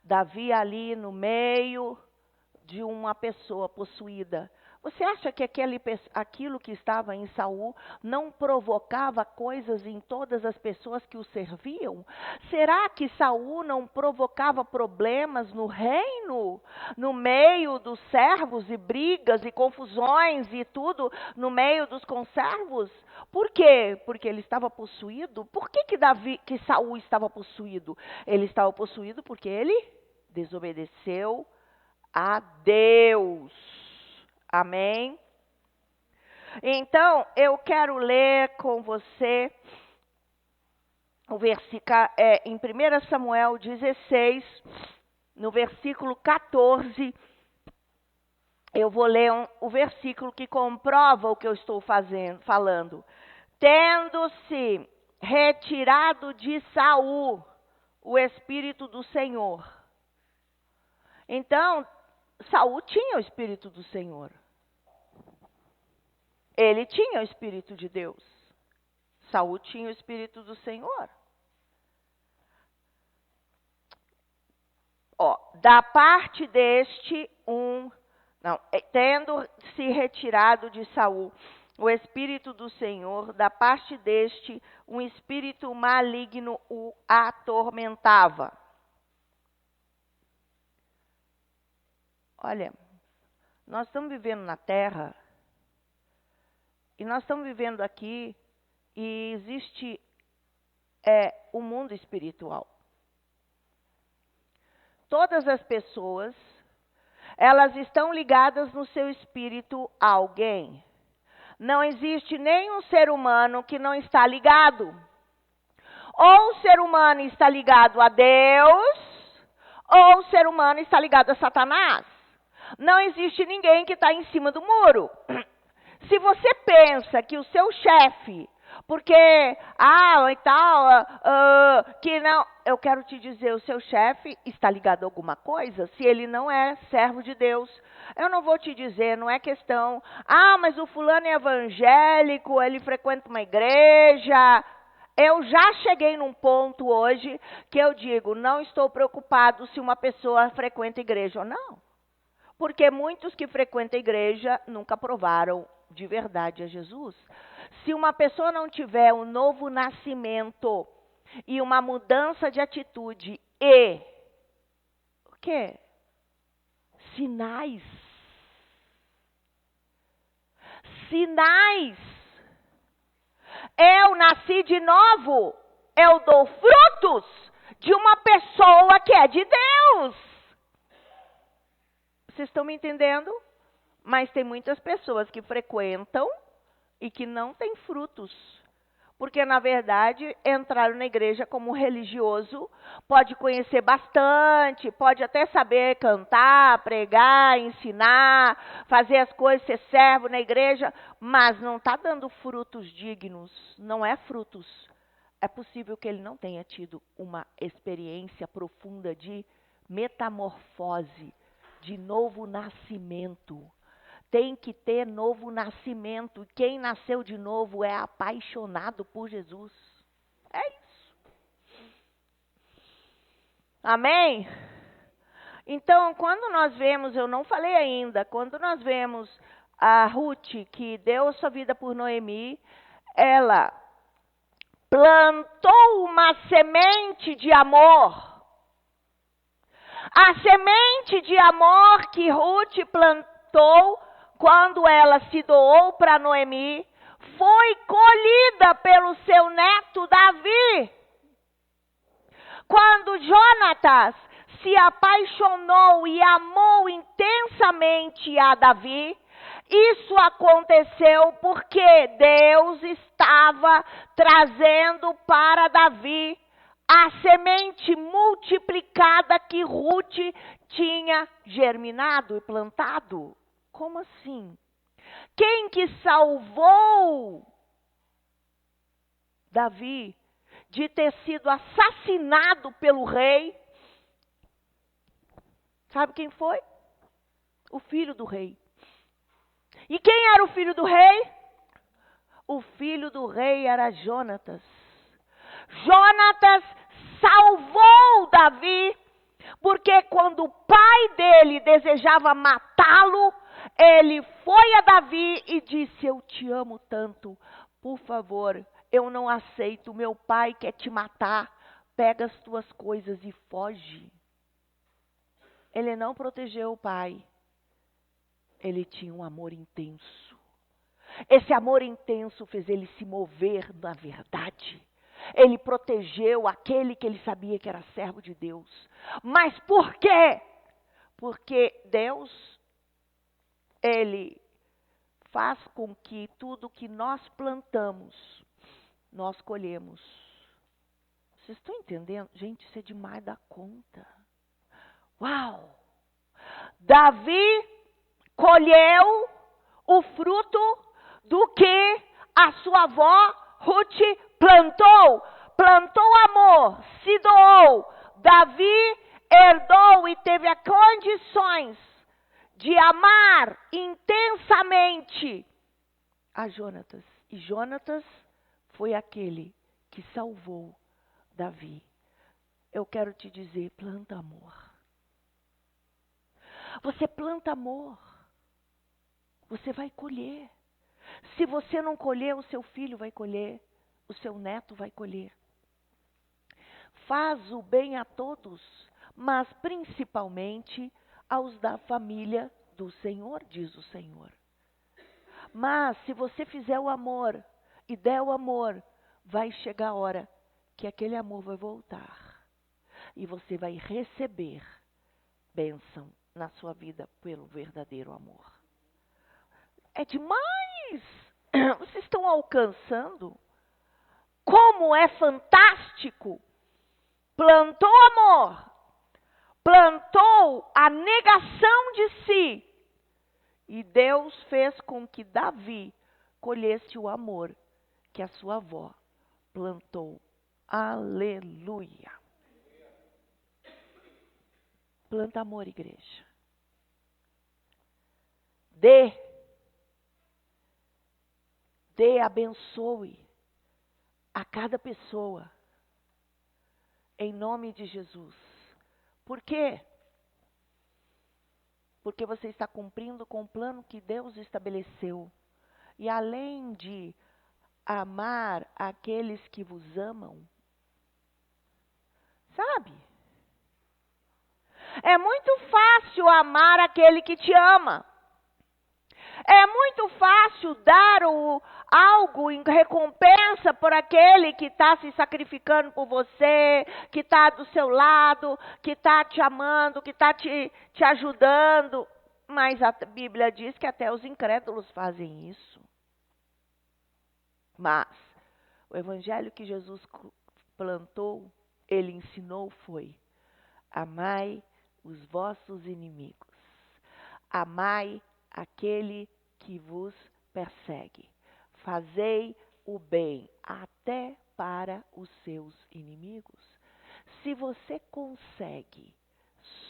Davi ali no meio de uma pessoa possuída. Você acha que aquilo que estava em Saul não provocava coisas em todas as pessoas que o serviam? Será que Saul não provocava problemas no reino? No meio dos servos e brigas e confusões e tudo no meio dos conservos? Por quê? Porque ele estava possuído? Por que Saul estava possuído? Ele estava possuído porque ele desobedeceu a Deus. Amém? Então, eu quero ler com você o versículo em 1 Samuel 16, no versículo 14. Eu vou ler o versículo que comprova o que eu estou falando. Tendo-se retirado de Saul o Espírito do Senhor. Então, Saul tinha o Espírito do Senhor. Ele tinha o Espírito de Deus. Saul tinha o Espírito do Senhor. Da parte deste tendo se retirado de Saul o Espírito do Senhor, da parte deste um espírito maligno o atormentava. Olha, nós estamos vivendo na Terra, e nós estamos vivendo aqui, e existe o mundo espiritual. Todas as pessoas, elas estão ligadas no seu espírito a alguém. Não existe nenhum ser humano que não está ligado. Ou o ser humano está ligado a Deus, ou o ser humano está ligado a Satanás. Não existe ninguém que está em cima do muro. Se você pensa que o seu chefe, porque, que não, eu quero te dizer, o seu chefe está ligado a alguma coisa, se ele não é servo de Deus. Eu não vou te dizer, não é questão, mas o fulano é evangélico, ele frequenta uma igreja. Eu já cheguei num ponto hoje que eu digo, não estou preocupado se uma pessoa frequenta igreja ou não. Porque muitos que frequentam a igreja nunca provaram de verdade a Jesus. Se uma pessoa não tiver um novo nascimento e uma mudança de atitude e o quê? Sinais. Sinais. Eu nasci de novo. Eu dou frutos de uma pessoa que é de Deus. Vocês estão me entendendo? Mas tem muitas pessoas que frequentam e que não têm frutos. Porque, na verdade, entraram na igreja como religioso, pode conhecer bastante, pode até saber cantar, pregar, ensinar, fazer as coisas, ser servo na igreja, mas não está dando frutos dignos, não é frutos. É possível que ele não tenha tido uma experiência profunda de metamorfose, de novo nascimento. Tem que ter novo nascimento. Quem nasceu de novo é apaixonado por Jesus. É isso. Amém? Então, quando nós vemos, eu não falei ainda, quando nós vemos a Ruth, que deu sua vida por Noemi, ela plantou uma semente de amor. A semente de amor que Ruth plantou, quando ela se doou para Noemi, foi colhida pelo seu neto Davi. Quando Jonatas se apaixonou e amou intensamente a Davi, isso aconteceu porque Deus estava trazendo para Davi a semente multiplicada que Ruth tinha germinado e plantado. Como assim? Quem que salvou Davi de ter sido assassinado pelo rei? Sabe quem foi? O filho do rei. E quem era o filho do rei? O filho do rei era Jonatas. Jonatas salvou Davi, porque quando o pai dele desejava matá-lo, ele foi a Davi e disse: eu te amo tanto, por favor, eu não aceito, meu pai quer te matar, pega as tuas coisas e foge. Ele não protegeu o pai, ele tinha um amor intenso. Esse amor intenso fez ele se mover na verdade. Ele protegeu aquele que ele sabia que era servo de Deus. Mas por quê? Porque Deus, Ele faz com que tudo que nós plantamos, nós colhemos. Vocês estão entendendo? Gente, isso é demais da conta. Uau! Davi colheu o fruto do que a sua avó Ruth plantou. Plantou amor, se doou. Davi herdou e teve as condições de amar intensamente a Jonatas. E Jonatas foi aquele que salvou Davi. Eu quero te dizer, planta amor. Você planta amor, você vai colher. Se você não colher, o seu filho vai colher, o seu neto vai colher. Faz o bem a todos, mas principalmente aos da família do Senhor, diz o Senhor. Mas se você fizer o amor e der o amor, vai chegar a hora que aquele amor vai voltar. E você vai receber bênção na sua vida pelo verdadeiro amor. É demais! Vocês estão alcançando? Como é fantástico! Plantou amor, plantou a negação de si. E Deus fez com que Davi colhesse o amor que a sua avó plantou. Aleluia! Planta amor, igreja. Dê, abençoe a cada pessoa. Em nome de Jesus. Por quê? Porque você está cumprindo com o plano que Deus estabeleceu. E além de amar aqueles que vos amam, sabe? É muito fácil amar aquele que te ama. É muito fácil dar algo em recompensa por aquele que está se sacrificando por você, que está do seu lado, que está te amando, que está te ajudando. Mas a Bíblia diz que até os incrédulos fazem isso. Mas o evangelho que Jesus plantou, ele ensinou foi: amai os vossos inimigos. Amai aquele que vos persegue. Fazei o bem até para os seus inimigos. Se você consegue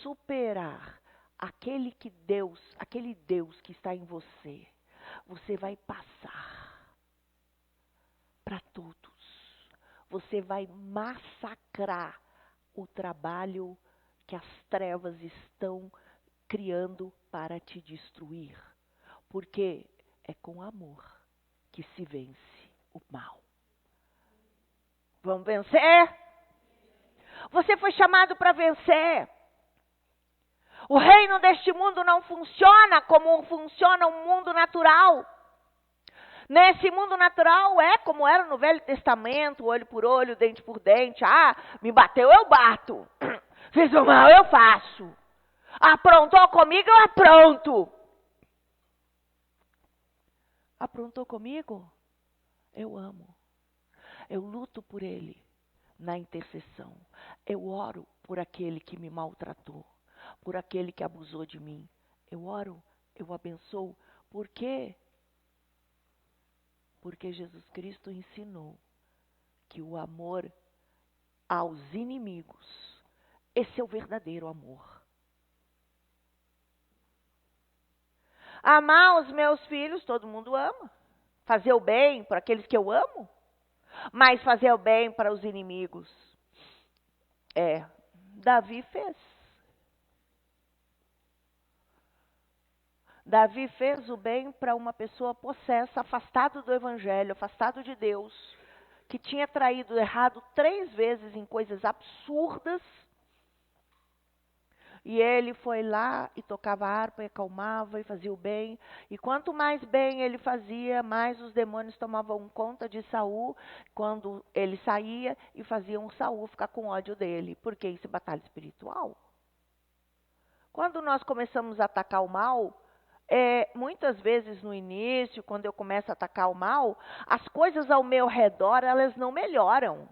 superar aquele Deus que está em você, você vai passar para todos. Você vai massacrar o trabalho que as trevas estão criando para te destruir. Porque é com amor que se vence o mal. Vamos vencer? Você foi chamado para vencer. O reino deste mundo não funciona como funciona o mundo natural. Nesse mundo natural é como era no Velho Testamento, olho por olho, dente por dente. Ah, me bateu, eu bato. Fiz o mal, eu faço. Aprontou comigo, eu apronto. Aprontou comigo? Eu amo. Eu luto por ele na intercessão. Eu oro por aquele que me maltratou, por aquele que abusou de mim. Eu oro, eu abençoo. Por quê? Porque Jesus Cristo ensinou que o amor aos inimigos, esse é o verdadeiro amor. Amar os meus filhos, todo mundo ama. Fazer o bem para aqueles que eu amo. Mas fazer o bem para os inimigos. Davi fez. Davi fez o bem para uma pessoa possessa, afastado do evangelho, afastado de Deus, que tinha traído errado 3 vezes em coisas absurdas. E ele foi lá e tocava a harpa e acalmava e fazia o bem. E quanto mais bem ele fazia, mais os demônios tomavam conta de Saul quando ele saía e faziam Saul ficar com ódio dele. Porque isso é batalha espiritual. Quando nós começamos a atacar o mal, muitas vezes no início, quando eu começo a atacar o mal, as coisas ao meu redor, elas não melhoram.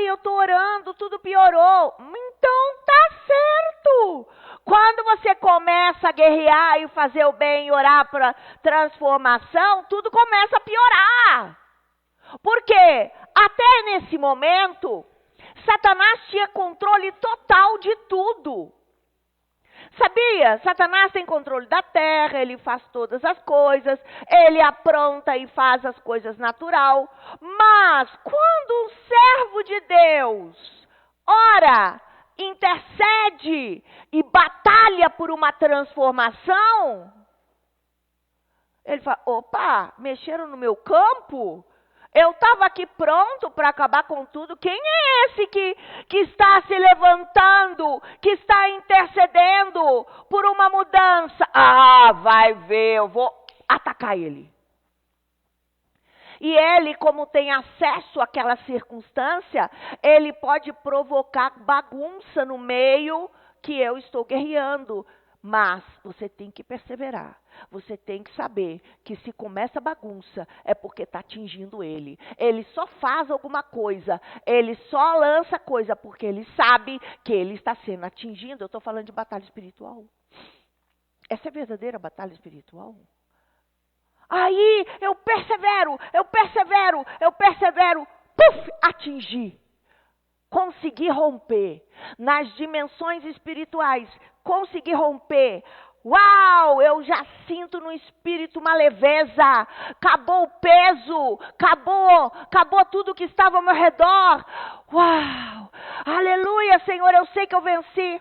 Eu estou orando, tudo piorou. Então tá certo. Quando você começa a guerrear e fazer o bem e orar para transformação, tudo começa a piorar. Por quê? Até nesse momento, Satanás tinha controle total de tudo. Sabia? Satanás tem controle da terra, ele faz todas as coisas, ele apronta e faz as coisas natural. Mas quando um servo de Deus ora, intercede e batalha por uma transformação, ele fala, opa, mexeram no meu campo? Eu estava aqui pronto para acabar com tudo. Quem é esse que está se levantando, que está intercedendo por uma mudança? Vai ver, eu vou atacar ele. E ele, como tem acesso àquela circunstância, ele pode provocar bagunça no meio que eu estou guerreando. Mas você tem que perseverar. Você tem que saber que se começa bagunça é porque está atingindo ele. Ele só faz alguma coisa. Ele só lança coisa porque ele sabe que ele está sendo atingido. Eu estou falando de batalha espiritual. Essa é a verdadeira batalha espiritual. Aí eu persevero. Puf, atingi. Consegui romper nas dimensões espirituais. Consegui romper. Uau, eu já sinto no espírito uma leveza. Acabou o peso. Acabou tudo que estava ao meu redor. Uau, aleluia, Senhor, eu sei que eu venci.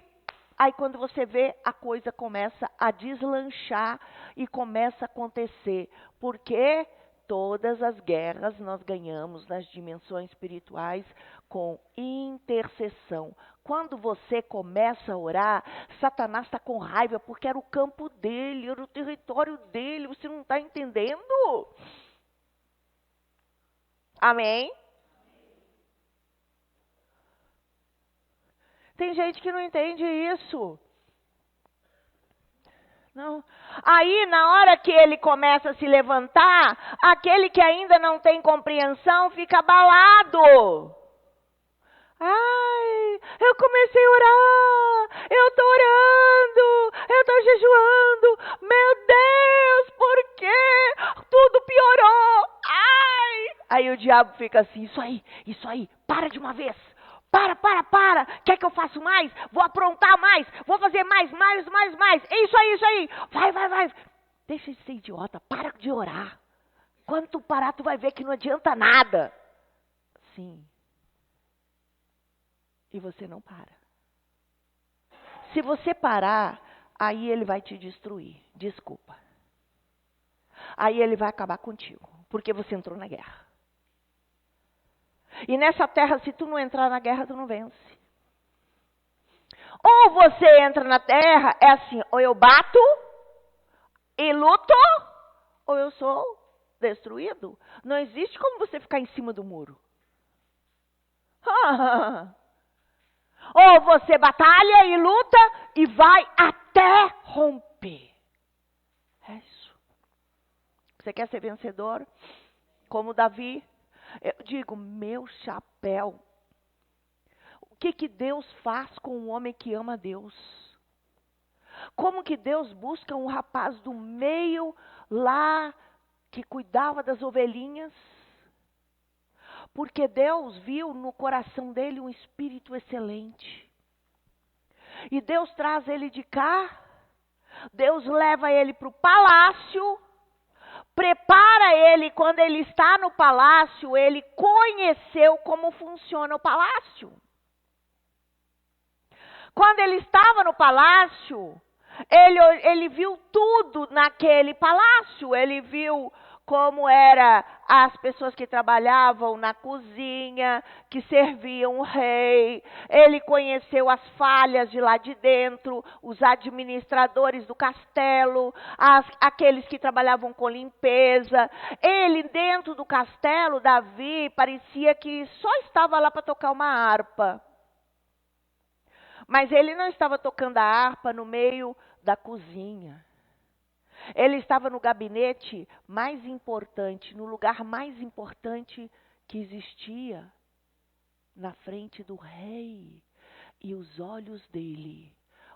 Aí quando você vê, a coisa começa a deslanchar e começa a acontecer. Porque todas as guerras nós ganhamos nas dimensões espirituais com intercessão. Quando você começa a orar, Satanás está com raiva porque era o campo dele, era o território dele. Você não está entendendo? Amém? Tem gente que não entende isso. Não. Aí, na hora que ele começa a se levantar, aquele que ainda não tem compreensão fica abalado. Eu comecei a orar, eu estou orando, eu estou jejuando. Meu Deus, por quê? Tudo piorou. Aí o diabo fica assim, isso aí, para de uma vez. Para. Quer que eu faça mais? Vou aprontar mais. Vou fazer mais. É isso aí. Vai. Deixa de ser idiota. Para de orar. Quando tu parar, tu vai ver que não adianta nada. Sim. E você não para. Se você parar, aí ele vai te destruir. Desculpa. Aí ele vai acabar contigo. Porque você entrou na guerra. E nessa terra, se tu não entrar na guerra, tu não vence. Ou você entra na terra, é assim, ou eu bato e luto, ou eu sou destruído. Não existe como você ficar em cima do muro. Ou você batalha e luta e vai até romper. É isso. Você quer ser vencedor? Como Davi? Eu digo, meu chapéu. O que Deus faz com um homem que ama Deus? Como que Deus busca um rapaz do meio lá que cuidava das ovelhinhas? Porque Deus viu no coração dele um espírito excelente. E Deus traz ele de cá Deus leva ele para o palácio, prepara ele. Quando ele está no palácio, ele conheceu como funciona o palácio. Quando ele estava no palácio, ele viu tudo naquele palácio. Ele viu como eram as pessoas que trabalhavam na cozinha, que serviam o rei. Ele conheceu as falhas de lá de dentro, os administradores do castelo, aqueles que trabalhavam com limpeza. Ele, dentro do castelo, Davi, parecia que só estava lá para tocar uma harpa. Mas ele não estava tocando a harpa no meio da cozinha. Ele estava no gabinete mais importante, no lugar mais importante que existia, na frente do rei. E os olhos dele,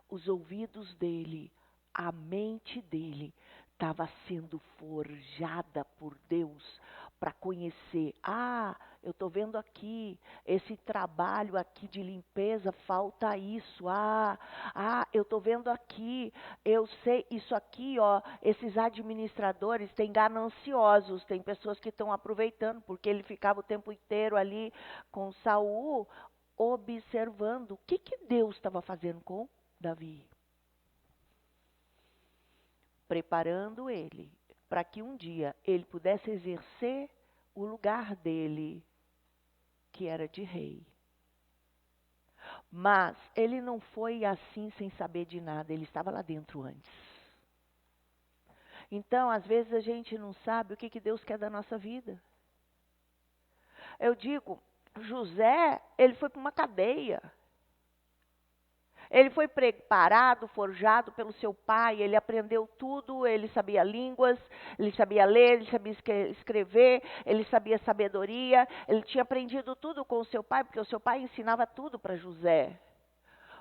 os ouvidos dele, a mente dele estava sendo forjada por Deus para conhecer. Eu estou vendo aqui, esse trabalho aqui de limpeza, falta isso. Eu estou vendo aqui, eu sei, isso aqui, esses administradores têm gananciosos, tem pessoas que estão aproveitando, porque ele ficava o tempo inteiro ali com Saul, observando o que Deus estava fazendo com Davi. Preparando ele para que um dia ele pudesse exercer o lugar dele, que era de rei. Mas ele não foi assim sem saber de nada, ele estava lá dentro antes. Então, às vezes a gente não sabe o que Deus quer da nossa vida. Eu digo, José, ele foi para uma cadeia. Ele foi preparado, forjado pelo seu pai, ele aprendeu tudo, ele sabia línguas, ele sabia ler, ele sabia escrever, ele sabia sabedoria, ele tinha aprendido tudo com o seu pai, porque o seu pai ensinava tudo para José.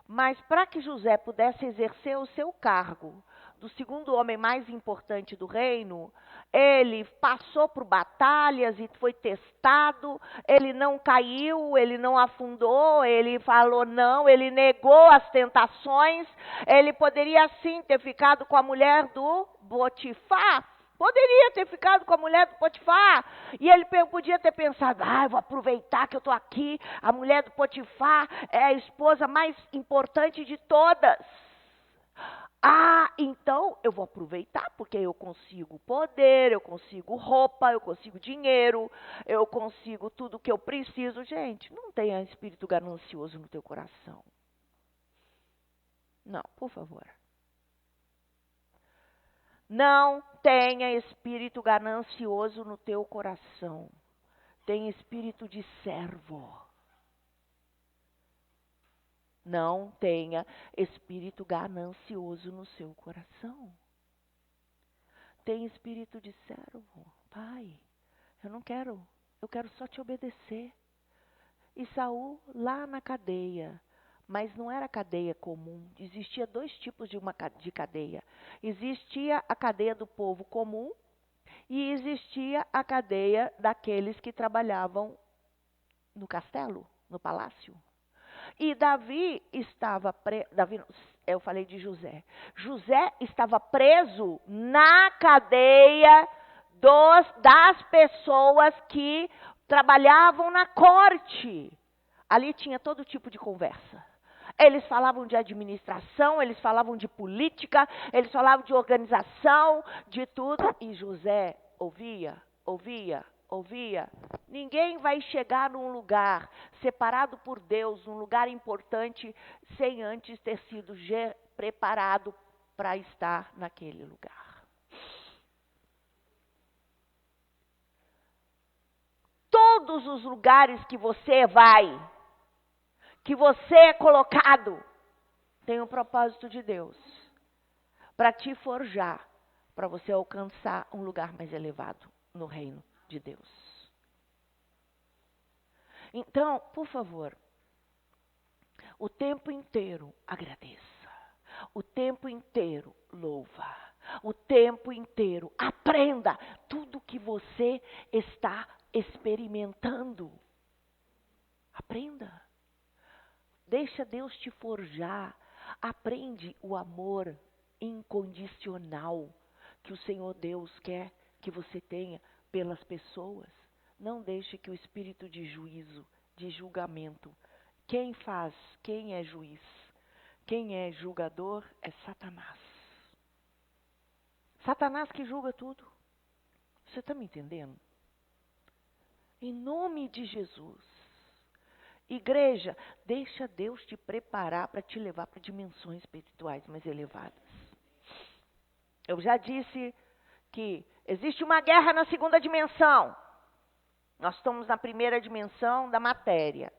Mas para que José pudesse exercer o seu cargo, do segundo homem mais importante do reino, ele passou por batalhas e foi testado, ele não caiu, ele não afundou, ele falou não, ele negou as tentações. Ele poderia sim ter ficado com a mulher do Potifar, poderia ter ficado com a mulher do Potifar. E ele podia ter pensado, eu vou aproveitar que eu estou aqui, a mulher do Potifar é a esposa mais importante de todas. Então eu vou aproveitar, porque eu consigo poder, eu consigo roupa, eu consigo dinheiro, eu consigo tudo que eu preciso. Gente, não tenha espírito ganancioso no teu coração. Não, por favor. Não tenha espírito ganancioso no teu coração. Tenha espírito de servo. Não tenha espírito ganancioso no seu coração. Tenha espírito de servo. Pai, eu quero só te obedecer. E Saul lá na cadeia, mas não era cadeia comum. Existia dois tipos de cadeia. Existia a cadeia do povo comum e existia a cadeia daqueles que trabalhavam no castelo, no palácio. E Davi estava eu falei de José. José estava preso na cadeia das pessoas que trabalhavam na corte. Ali tinha todo tipo de conversa. Eles falavam de administração, eles falavam de política, eles falavam de organização, de tudo. E José ouvia. Ninguém vai chegar num lugar separado por Deus, num lugar importante, sem antes ter sido preparado para estar naquele lugar. Todos os lugares que você vai, que você é colocado, tem um propósito de Deus para te forjar, para você alcançar um lugar mais elevado no reino de Deus. Então, por favor, o tempo inteiro agradeça, o tempo inteiro louva, o tempo inteiro aprenda tudo que você está experimentando. Aprenda. Deixa Deus te forjar. Aprende o amor incondicional que o Senhor Deus quer que você tenha pelas pessoas. Não deixe que o espírito de juízo, de julgamento, quem faz, quem é juiz, quem é julgador é Satanás. Satanás que julga tudo. Você está me entendendo? Em nome de Jesus. Igreja, deixa Deus te preparar para te levar para dimensões espirituais mais elevadas. Eu já disse que existe uma guerra na segunda dimensão. Nós estamos na primeira dimensão da matéria.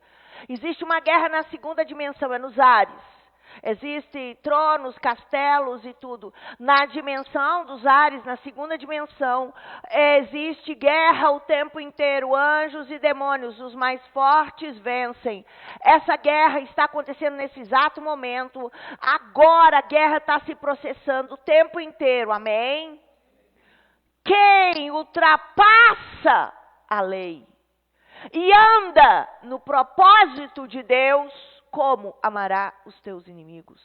Existe uma guerra na segunda dimensão, é nos ares. Existem tronos, castelos e tudo. Na dimensão dos ares, na segunda dimensão, existe guerra o tempo inteiro. Anjos e demônios, os mais fortes vencem. Essa guerra está acontecendo nesse exato momento. Agora a guerra está se processando o tempo inteiro. Amém? Quem ultrapassa a lei e anda no propósito de Deus, como amará os teus inimigos?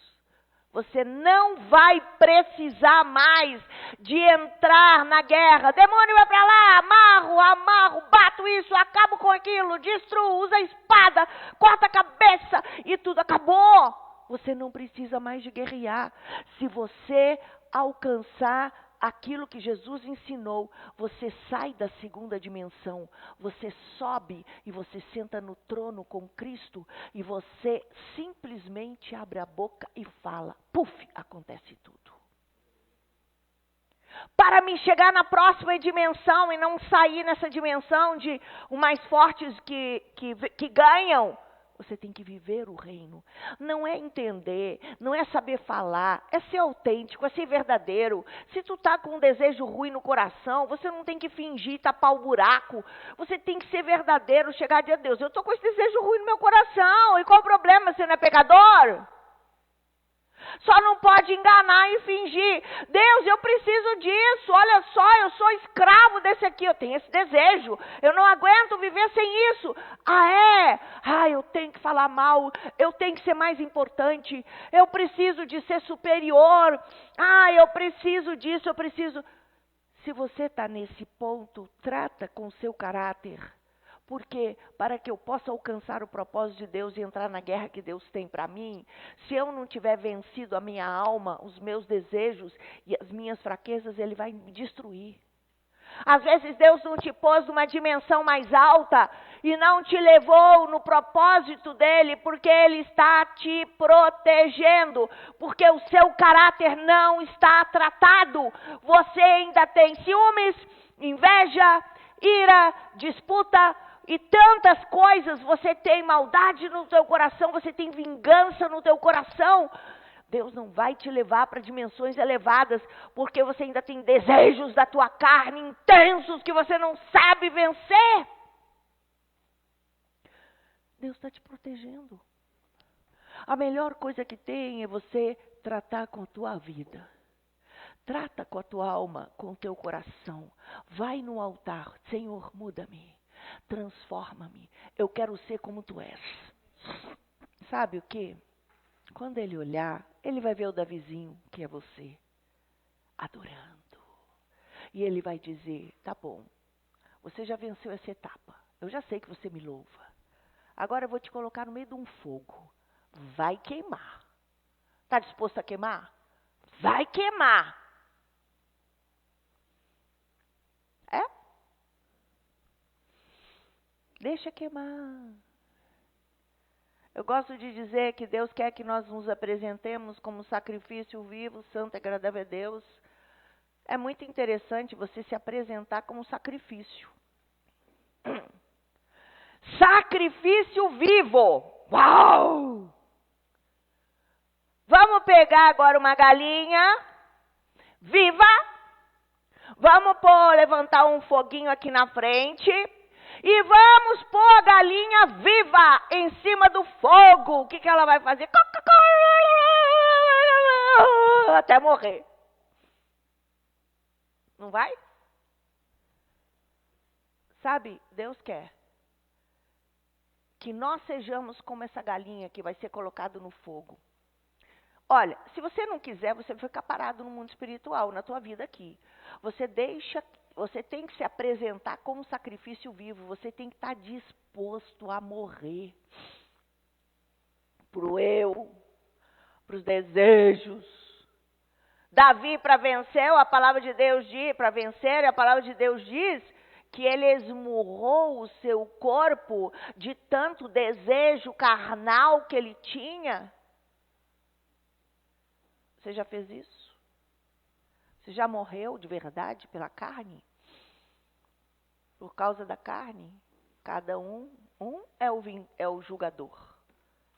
Você não vai precisar mais de entrar na guerra. Demônio vai para lá, amarro, bato isso, acabo com aquilo, destruo, usa a espada, corta a cabeça e tudo acabou. Você não precisa mais de guerrear. Se você alcançar aquilo que Jesus ensinou, você sai da segunda dimensão, você sobe e você senta no trono com Cristo e você simplesmente abre a boca e fala, puf, acontece tudo. Para me chegar na próxima dimensão e não sair nessa dimensão de os mais fortes que ganham, você tem que viver o reino. Não é entender, não é saber falar, é ser autêntico, é ser verdadeiro. Se tu tá com um desejo ruim no coração, você não tem que fingir, tapar o buraco. Você tem que ser verdadeiro, chegar diante de Deus. Eu tô com esse desejo ruim no meu coração. E qual o problema? Você não é pecador? Só não pode enganar e fingir. Deus, eu preciso disso. Olha só, eu sou escravo desse aqui. Eu tenho esse desejo. Eu não aguento viver sem isso. Eu tenho que falar mal. Eu tenho que ser mais importante. Eu preciso de ser superior. Eu preciso disso, eu preciso. Se você está nesse ponto, trata com o seu caráter. Porque para que eu possa alcançar o propósito de Deus e entrar na guerra que Deus tem para mim, se eu não tiver vencido a minha alma, os meus desejos e as minhas fraquezas, Ele vai me destruir. Às vezes Deus não te pôs numa dimensão mais alta e não te levou no propósito dEle, porque Ele está te protegendo, porque o seu caráter não está tratado. Você ainda tem ciúmes, inveja, ira, disputa, e tantas coisas, você tem maldade no teu coração, você tem vingança no teu coração. Deus não vai te levar para dimensões elevadas, porque você ainda tem desejos da tua carne intensos que você não sabe vencer. Deus está te protegendo. A melhor coisa que tem é você tratar com a tua vida. Trata com a tua alma, com o teu coração. Vai no altar, Senhor, muda-me. Transforma-me, eu quero ser como tu és. Sabe o que? Quando ele olhar, ele vai ver o Davizinho, que é você, adorando. E ele vai dizer, tá bom, você já venceu essa etapa, eu já sei que você me louva. Agora eu vou te colocar no meio de um fogo, vai queimar. Está disposto a queimar? Vai queimar. Deixa queimar. Eu gosto de dizer que Deus quer que nós nos apresentemos como sacrifício vivo, santo e agradável a Deus. É muito interessante você se apresentar como sacrifício. Sacrifício vivo. Uau! Vamos pegar agora uma galinha viva. Vamos levantar um foguinho aqui na frente. E vamos pôr a galinha viva em cima do fogo. O que ela vai fazer? Até morrer. Não vai? Sabe, Deus quer que nós sejamos como essa galinha que vai ser colocada no fogo. Olha, se você não quiser, você vai ficar parado no mundo espiritual, na tua vida aqui. Você tem que se apresentar como sacrifício vivo, você tem que estar disposto a morrer pro eu, pros desejos. Davi, para vencer, a palavra de Deus diz, para vencer, a palavra de Deus diz que ele esmurrou o seu corpo de tanto desejo carnal que ele tinha. Você já fez isso? Você já morreu de verdade pela carne? Por causa da carne? Cada um é o julgador.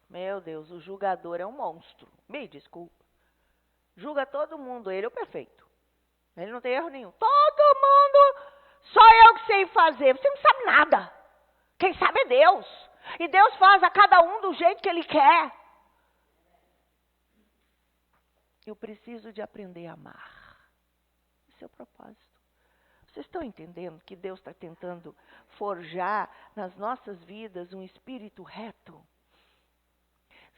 Meu Deus, o julgador é um monstro. Me desculpa. Julga todo mundo, ele é o perfeito. Ele não tem erro nenhum. Todo mundo, só eu que sei fazer. Você não sabe nada. Quem sabe é Deus. E Deus faz a cada um do jeito que Ele quer. Eu preciso de aprender a amar. Esse é o propósito. Vocês estão entendendo que Deus está tentando forjar nas nossas vidas um espírito reto?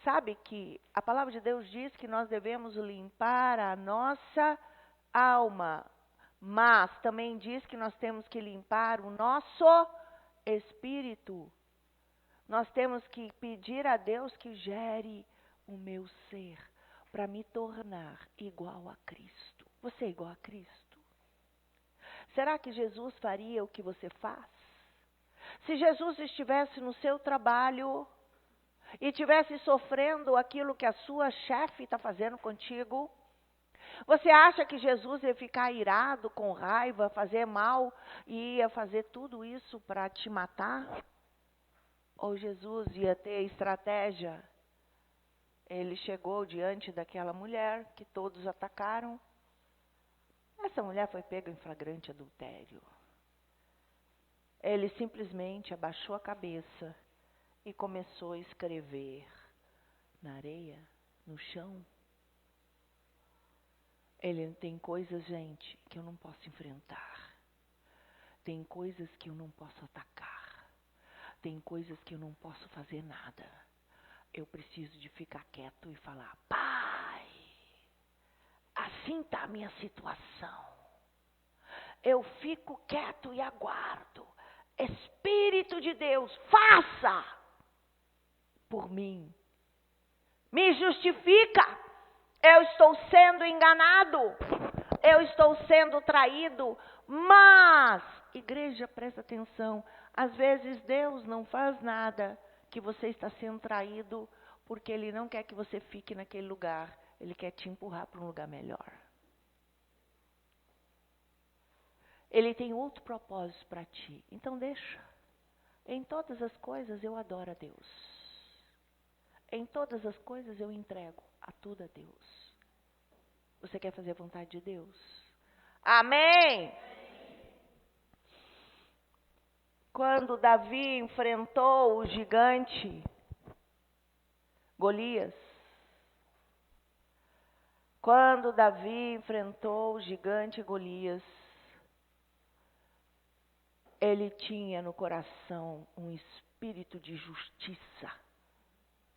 Sabe que a palavra de Deus diz que nós devemos limpar a nossa alma, mas também diz que nós temos que limpar o nosso espírito. Nós temos que pedir a Deus que gere o meu ser para me tornar igual a Cristo. Você é igual a Cristo? Será que Jesus faria o que você faz? Se Jesus estivesse no seu trabalho e estivesse sofrendo aquilo que a sua chefe está fazendo contigo, você acha que Jesus ia ficar irado, com raiva, fazer mal e ia fazer tudo isso para te matar? Ou Jesus ia ter estratégia? Ele chegou diante daquela mulher que todos atacaram. Essa mulher foi pega em flagrante adultério. Ele simplesmente abaixou a cabeça e começou a escrever na areia, no chão. Ele tem coisas, gente, que eu não posso enfrentar. Tem coisas que eu não posso atacar. Tem coisas que eu não posso fazer nada. Eu preciso de ficar quieto e falar: Pai, assim está a minha situação. Eu fico quieto e aguardo. Espírito de Deus, faça por mim. Me justifica. Eu estou sendo enganado. Eu estou sendo traído. Mas, igreja, presta atenção. Às vezes Deus não faz nada que você está sendo traído porque Ele não quer que você fique naquele lugar. Ele quer te empurrar para um lugar melhor. Ele tem outro propósito para ti. Então deixa. Em todas as coisas eu adoro a Deus. Em todas as coisas eu entrego a tudo a Deus. Você quer fazer a vontade de Deus? Amém! Quando Davi enfrentou o gigante Golias, quando Davi enfrentou o gigante Golias, ele tinha no coração um espírito de justiça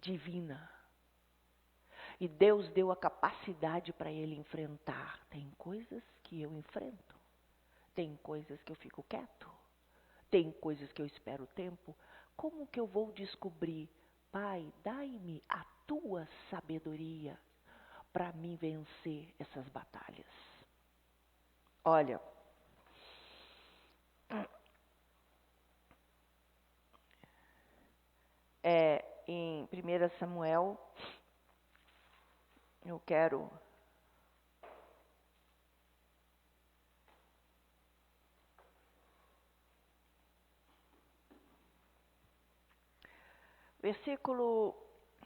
divina. E Deus deu a capacidade para ele enfrentar. Tem coisas que eu enfrento. Tem coisas que eu fico quieto. Tem coisas que eu espero o tempo. Como que eu vou descobrir? Pai, dai-me a tua sabedoria para me vencer essas batalhas. Olha, em 1 Samuel, eu quero versículo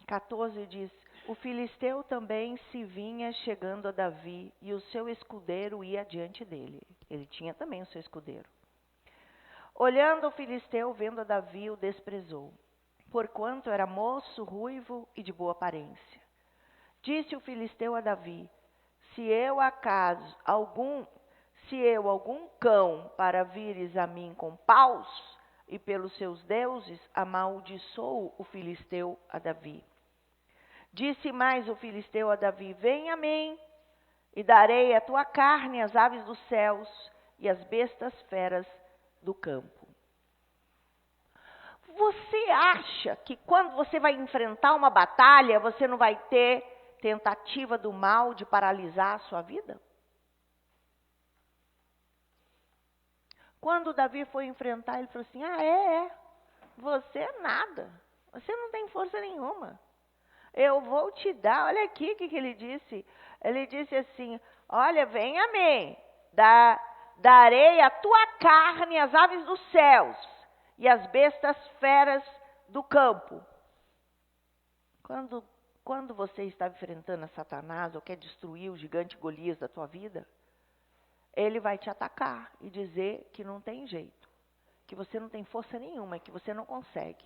14 diz: o filisteu também se vinha chegando a Davi, e o seu escudeiro ia diante dele. Ele tinha também o seu escudeiro. Olhando o filisteu, vendo a Davi, o desprezou, porquanto era moço, ruivo e de boa aparência. Disse o filisteu a Davi: se eu algum cão para vires a mim com paus, e pelos seus deuses amaldiçoou o filisteu a Davi. Disse mais o filisteu a Davi: vem a mim, e darei a tua carne às aves dos céus e às bestas feras do campo. Você acha que quando você vai enfrentar uma batalha, você não vai ter tentativa do mal de paralisar a sua vida? Quando Davi foi enfrentar, ele falou assim: você é nada, você não tem força nenhuma. Eu vou te dar, olha aqui o que ele disse. Ele disse assim: olha, vem a mim, darei a tua carne às aves dos céus e às bestas feras do campo. Quando você está enfrentando a Satanás ou quer destruir o gigante Golias da tua vida, ele vai te atacar e dizer que não tem jeito, que você não tem força nenhuma, que você não consegue.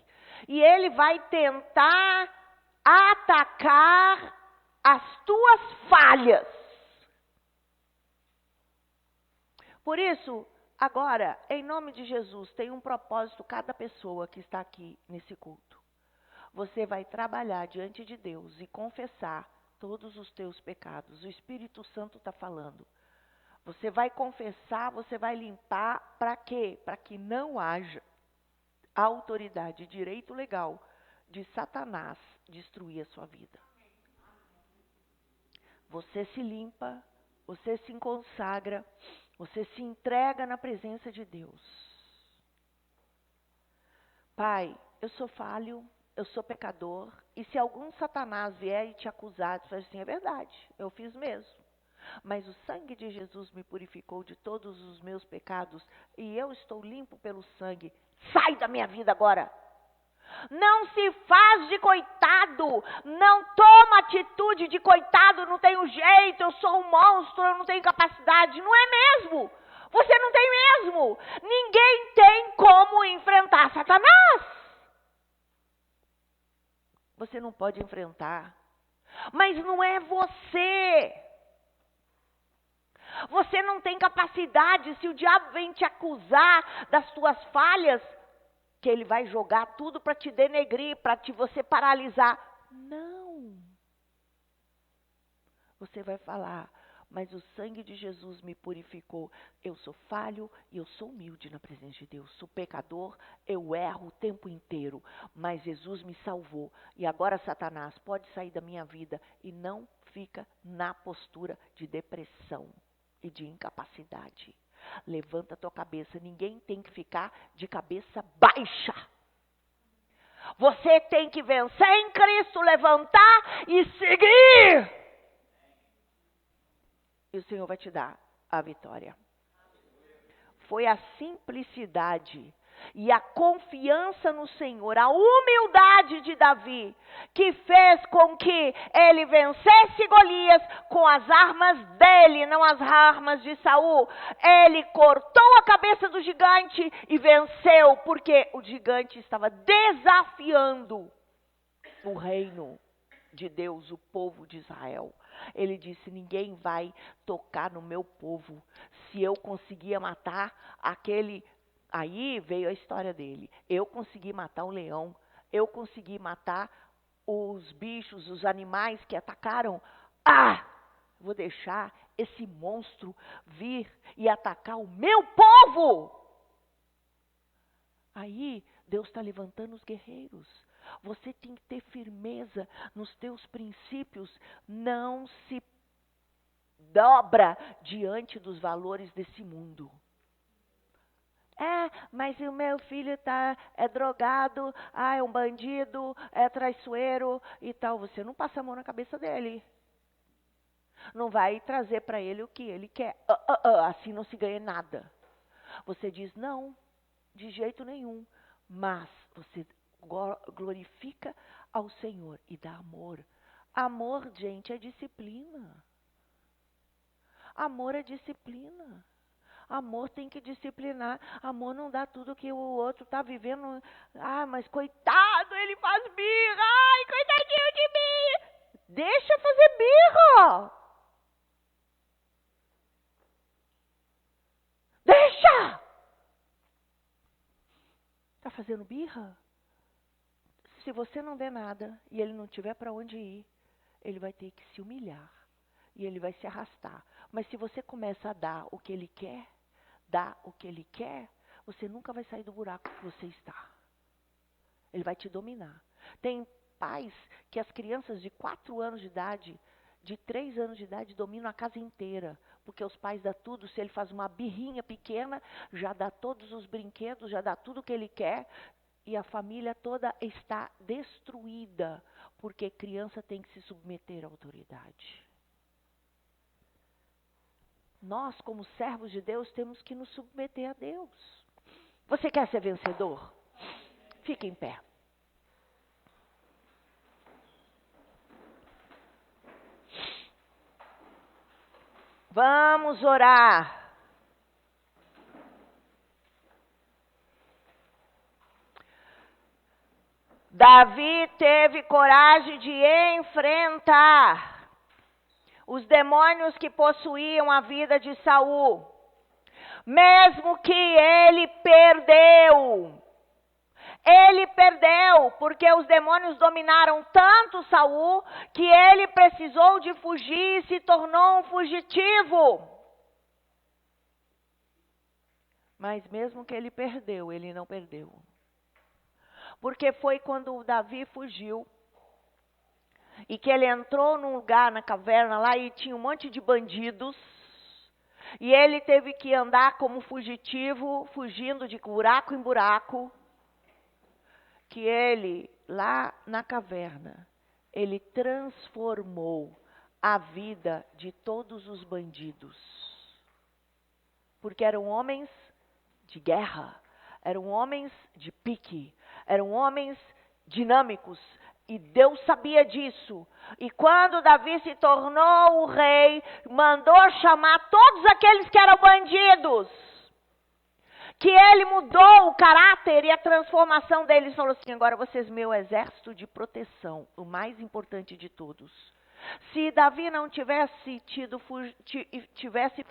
E ele vai tentar atacar as tuas falhas. Por isso, agora, em nome de Jesus, tem um propósito cada pessoa que está aqui nesse culto. Você vai trabalhar diante de Deus e confessar todos os teus pecados. O Espírito Santo está falando. Você vai confessar, você vai limpar, para quê? Para que não haja autoridade, direito legal de Satanás destruir a sua vida. Você se limpa, você se consagra, você se entrega na presença de Deus. Pai, eu sou falho, eu sou pecador, e se algum Satanás vier e te acusar, você fala assim: é verdade, eu fiz mesmo. Mas o sangue de Jesus me purificou de todos os meus pecados e eu estou limpo pelo sangue. Sai da minha vida agora. Não se faz de coitado. Não toma atitude de coitado, não tenho jeito, eu sou um monstro, eu não tenho capacidade. Não é mesmo. Você não tem mesmo. Ninguém tem como enfrentar Satanás. Você não pode enfrentar. Mas não é você. Você não tem capacidade. Se o diabo vem te acusar das tuas falhas, que ele vai jogar tudo para te denegrir, para você paralisar. Não. Você vai falar: mas o sangue de Jesus me purificou. Eu sou falho e eu sou humilde na presença de Deus. Sou pecador, eu erro o tempo inteiro. Mas Jesus me salvou. E agora Satanás pode sair da minha vida e não fica na postura de depressão e de incapacidade. Levanta a tua cabeça. Ninguém tem que ficar de cabeça baixa. Você tem que vencer em Cristo, levantar e seguir. E o Senhor vai te dar a vitória. Foi a simplicidade e a confiança no Senhor, a humildade de Davi, que fez com que ele vencesse Golias com as armas dele, não as armas de Saul. Ele cortou a cabeça do gigante e venceu, porque o gigante estava desafiando o reino de Deus, o povo de Israel. Ele disse: ninguém vai tocar no meu povo. Se eu conseguia matar aquele... Aí veio a história dele. Eu consegui matar o leão. Eu consegui matar os bichos, os animais que atacaram. Vou deixar esse monstro vir e atacar o meu povo. Aí Deus está levantando os guerreiros. Você tem que ter firmeza nos teus princípios. Não se dobra diante dos valores desse mundo. Mas o meu filho é drogado, é um bandido, é traiçoeiro e tal. Você não passa a mão na cabeça dele. Não vai trazer para ele o que ele quer. Assim não se ganha nada. Você diz: não, de jeito nenhum. Mas você glorifica ao Senhor e dá amor. Amor, gente, é disciplina. Amor é disciplina. Amor tem que disciplinar. Amor não dá tudo que o outro está vivendo. Mas coitado, ele faz birra. Ai, coitadinho de mim. Deixa fazer birra. Deixa. Está fazendo birra? Se você não der nada e ele não tiver para onde ir, ele vai ter que se humilhar. E ele vai se arrastar. Mas se você começa a dar o que ele quer, você nunca vai sair do buraco que você está. Ele vai te dominar. Tem pais que as crianças de 4 anos de idade, de 3 anos de idade, dominam a casa inteira. Porque os pais dão tudo. Se ele faz uma birrinha pequena, já dá todos os brinquedos, já dá tudo o que ele quer. E a família toda está destruída. Porque criança tem que se submeter à autoridade. Nós, como servos de Deus, temos que nos submeter a Deus. Você quer ser vencedor? Fique em pé. Vamos orar. Davi teve coragem de enfrentar os demônios que possuíam a vida de Saul. Mesmo que ele perdeu. Ele perdeu, porque os demônios dominaram tanto Saul, que ele precisou de fugir e se tornou um fugitivo. Mas mesmo que ele perdeu, ele não perdeu. Porque foi quando o Davi fugiu, e que ele entrou num lugar na caverna lá e tinha um monte de bandidos. E ele teve que andar como fugitivo, fugindo de buraco em buraco. Que ele, lá na caverna, ele transformou a vida de todos os bandidos. Porque eram homens de guerra, eram homens de pique, eram homens dinâmicos. E Deus sabia disso. E quando Davi se tornou o rei, mandou chamar todos aqueles que eram bandidos. Que ele mudou o caráter e a transformação deles. Falou assim, agora vocês, meu exército de proteção, o mais importante de todos. Se Davi não tivesse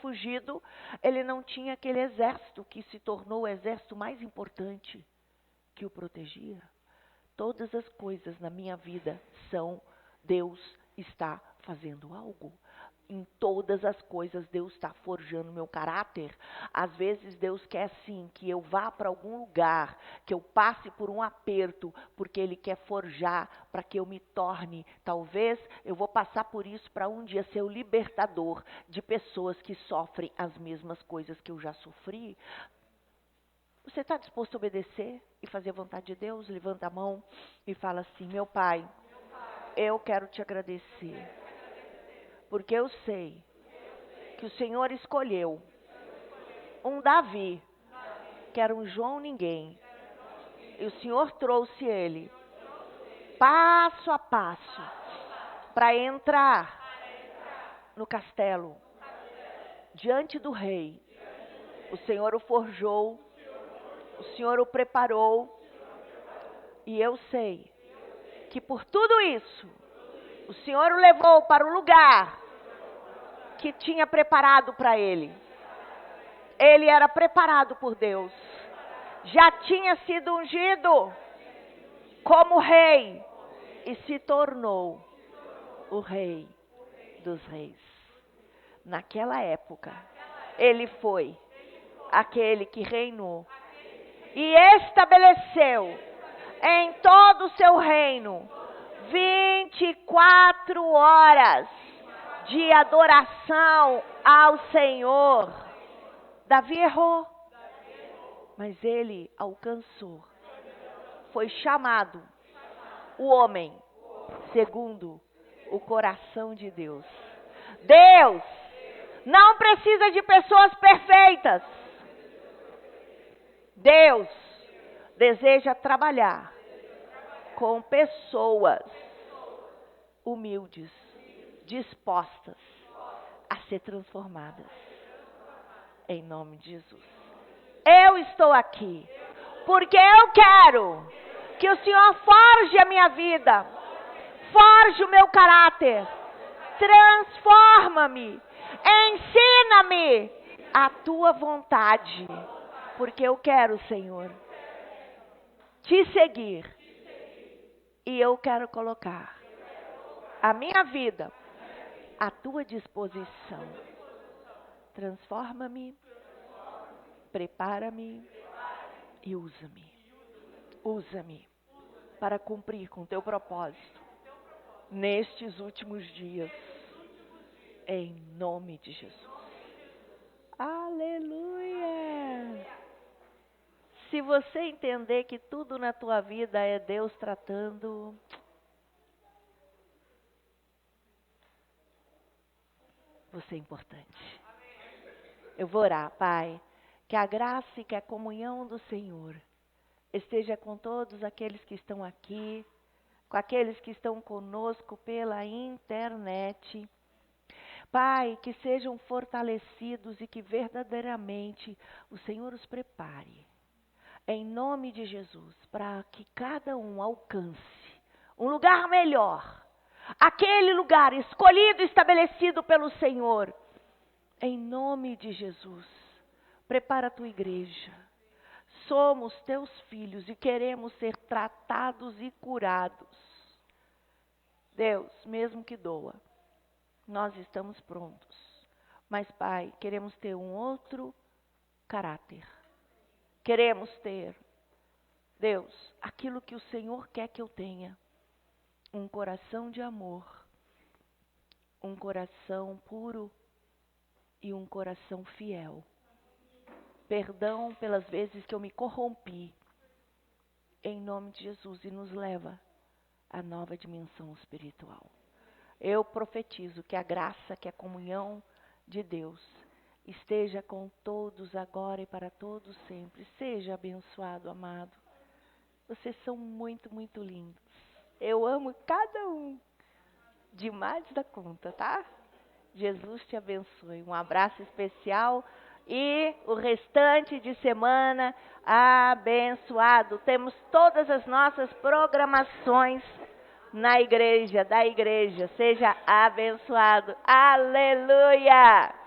fugido, ele não tinha aquele exército que se tornou o exército mais importante que o protegia. Todas as coisas na minha vida são Deus está fazendo algo. Em todas as coisas Deus está forjando meu caráter. Às vezes Deus quer sim que eu vá para algum lugar, que eu passe por um aperto, porque Ele quer forjar para que eu me torne. Talvez eu vou passar por isso para um dia ser o libertador de pessoas que sofrem as mesmas coisas que eu já sofri. Você está disposto a obedecer e fazer a vontade de Deus? Levanta a mão e fala assim, meu Pai, eu quero te agradecer. Porque eu sei que o Senhor escolheu um Davi, que era um João ninguém. E o Senhor trouxe ele, passo a passo, para entrar no castelo, diante do rei. O Senhor o forjou. O Senhor o preparou, e eu sei que por tudo isso, o Senhor o levou para o lugar que tinha preparado para ele. Ele era preparado por Deus, já tinha sido ungido como rei e se tornou o rei dos reis. Naquela época, ele foi aquele que reinou e estabeleceu em todo o seu reino 24 horas de adoração ao Senhor. Davi errou, mas ele alcançou. Foi chamado o homem segundo o coração de Deus. Deus não precisa de pessoas perfeitas. Deus deseja trabalhar com pessoas humildes, dispostas a ser transformadas. Em nome de Jesus. Eu estou aqui porque eu quero que o Senhor forje a minha vida, forje o meu caráter, transforma-me, ensina-me a tua vontade. Porque eu quero, Senhor, te seguir. E eu quero colocar a minha vida à tua disposição. Transforma-me, prepara-me e usa-me. Usa-me para cumprir com teu propósito nestes últimos dias, em nome de Jesus. Aleluia! Se você entender que tudo na tua vida é Deus tratando, você é importante. Eu vou orar, Pai, que a graça e que a comunhão do Senhor esteja com todos aqueles que estão aqui, com aqueles que estão conosco pela internet. Pai, que sejam fortalecidos e que verdadeiramente o Senhor os prepare, em nome de Jesus, para que cada um alcance um lugar melhor, aquele lugar escolhido, estabelecido pelo Senhor, em nome de Jesus. Prepara a tua igreja. Somos teus filhos e queremos ser tratados e curados. Deus, mesmo que doa, nós estamos prontos. Mas, Pai, queremos ter um outro caráter. Queremos ter, Deus, aquilo que o Senhor quer que eu tenha. Um coração de amor, um coração puro e um coração fiel. Perdão pelas vezes que eu me corrompi, em nome de Jesus, e nos leva à nova dimensão espiritual. Eu profetizo que a graça, que a comunhão de Deus esteja com todos agora e para todos sempre. Seja abençoado, amado. Vocês são muito, muito lindos. Eu amo cada um demais da conta, tá? Jesus te abençoe. Um abraço especial. E o restante de semana abençoado. Temos todas as nossas programações na igreja, da igreja. Seja abençoado. Aleluia!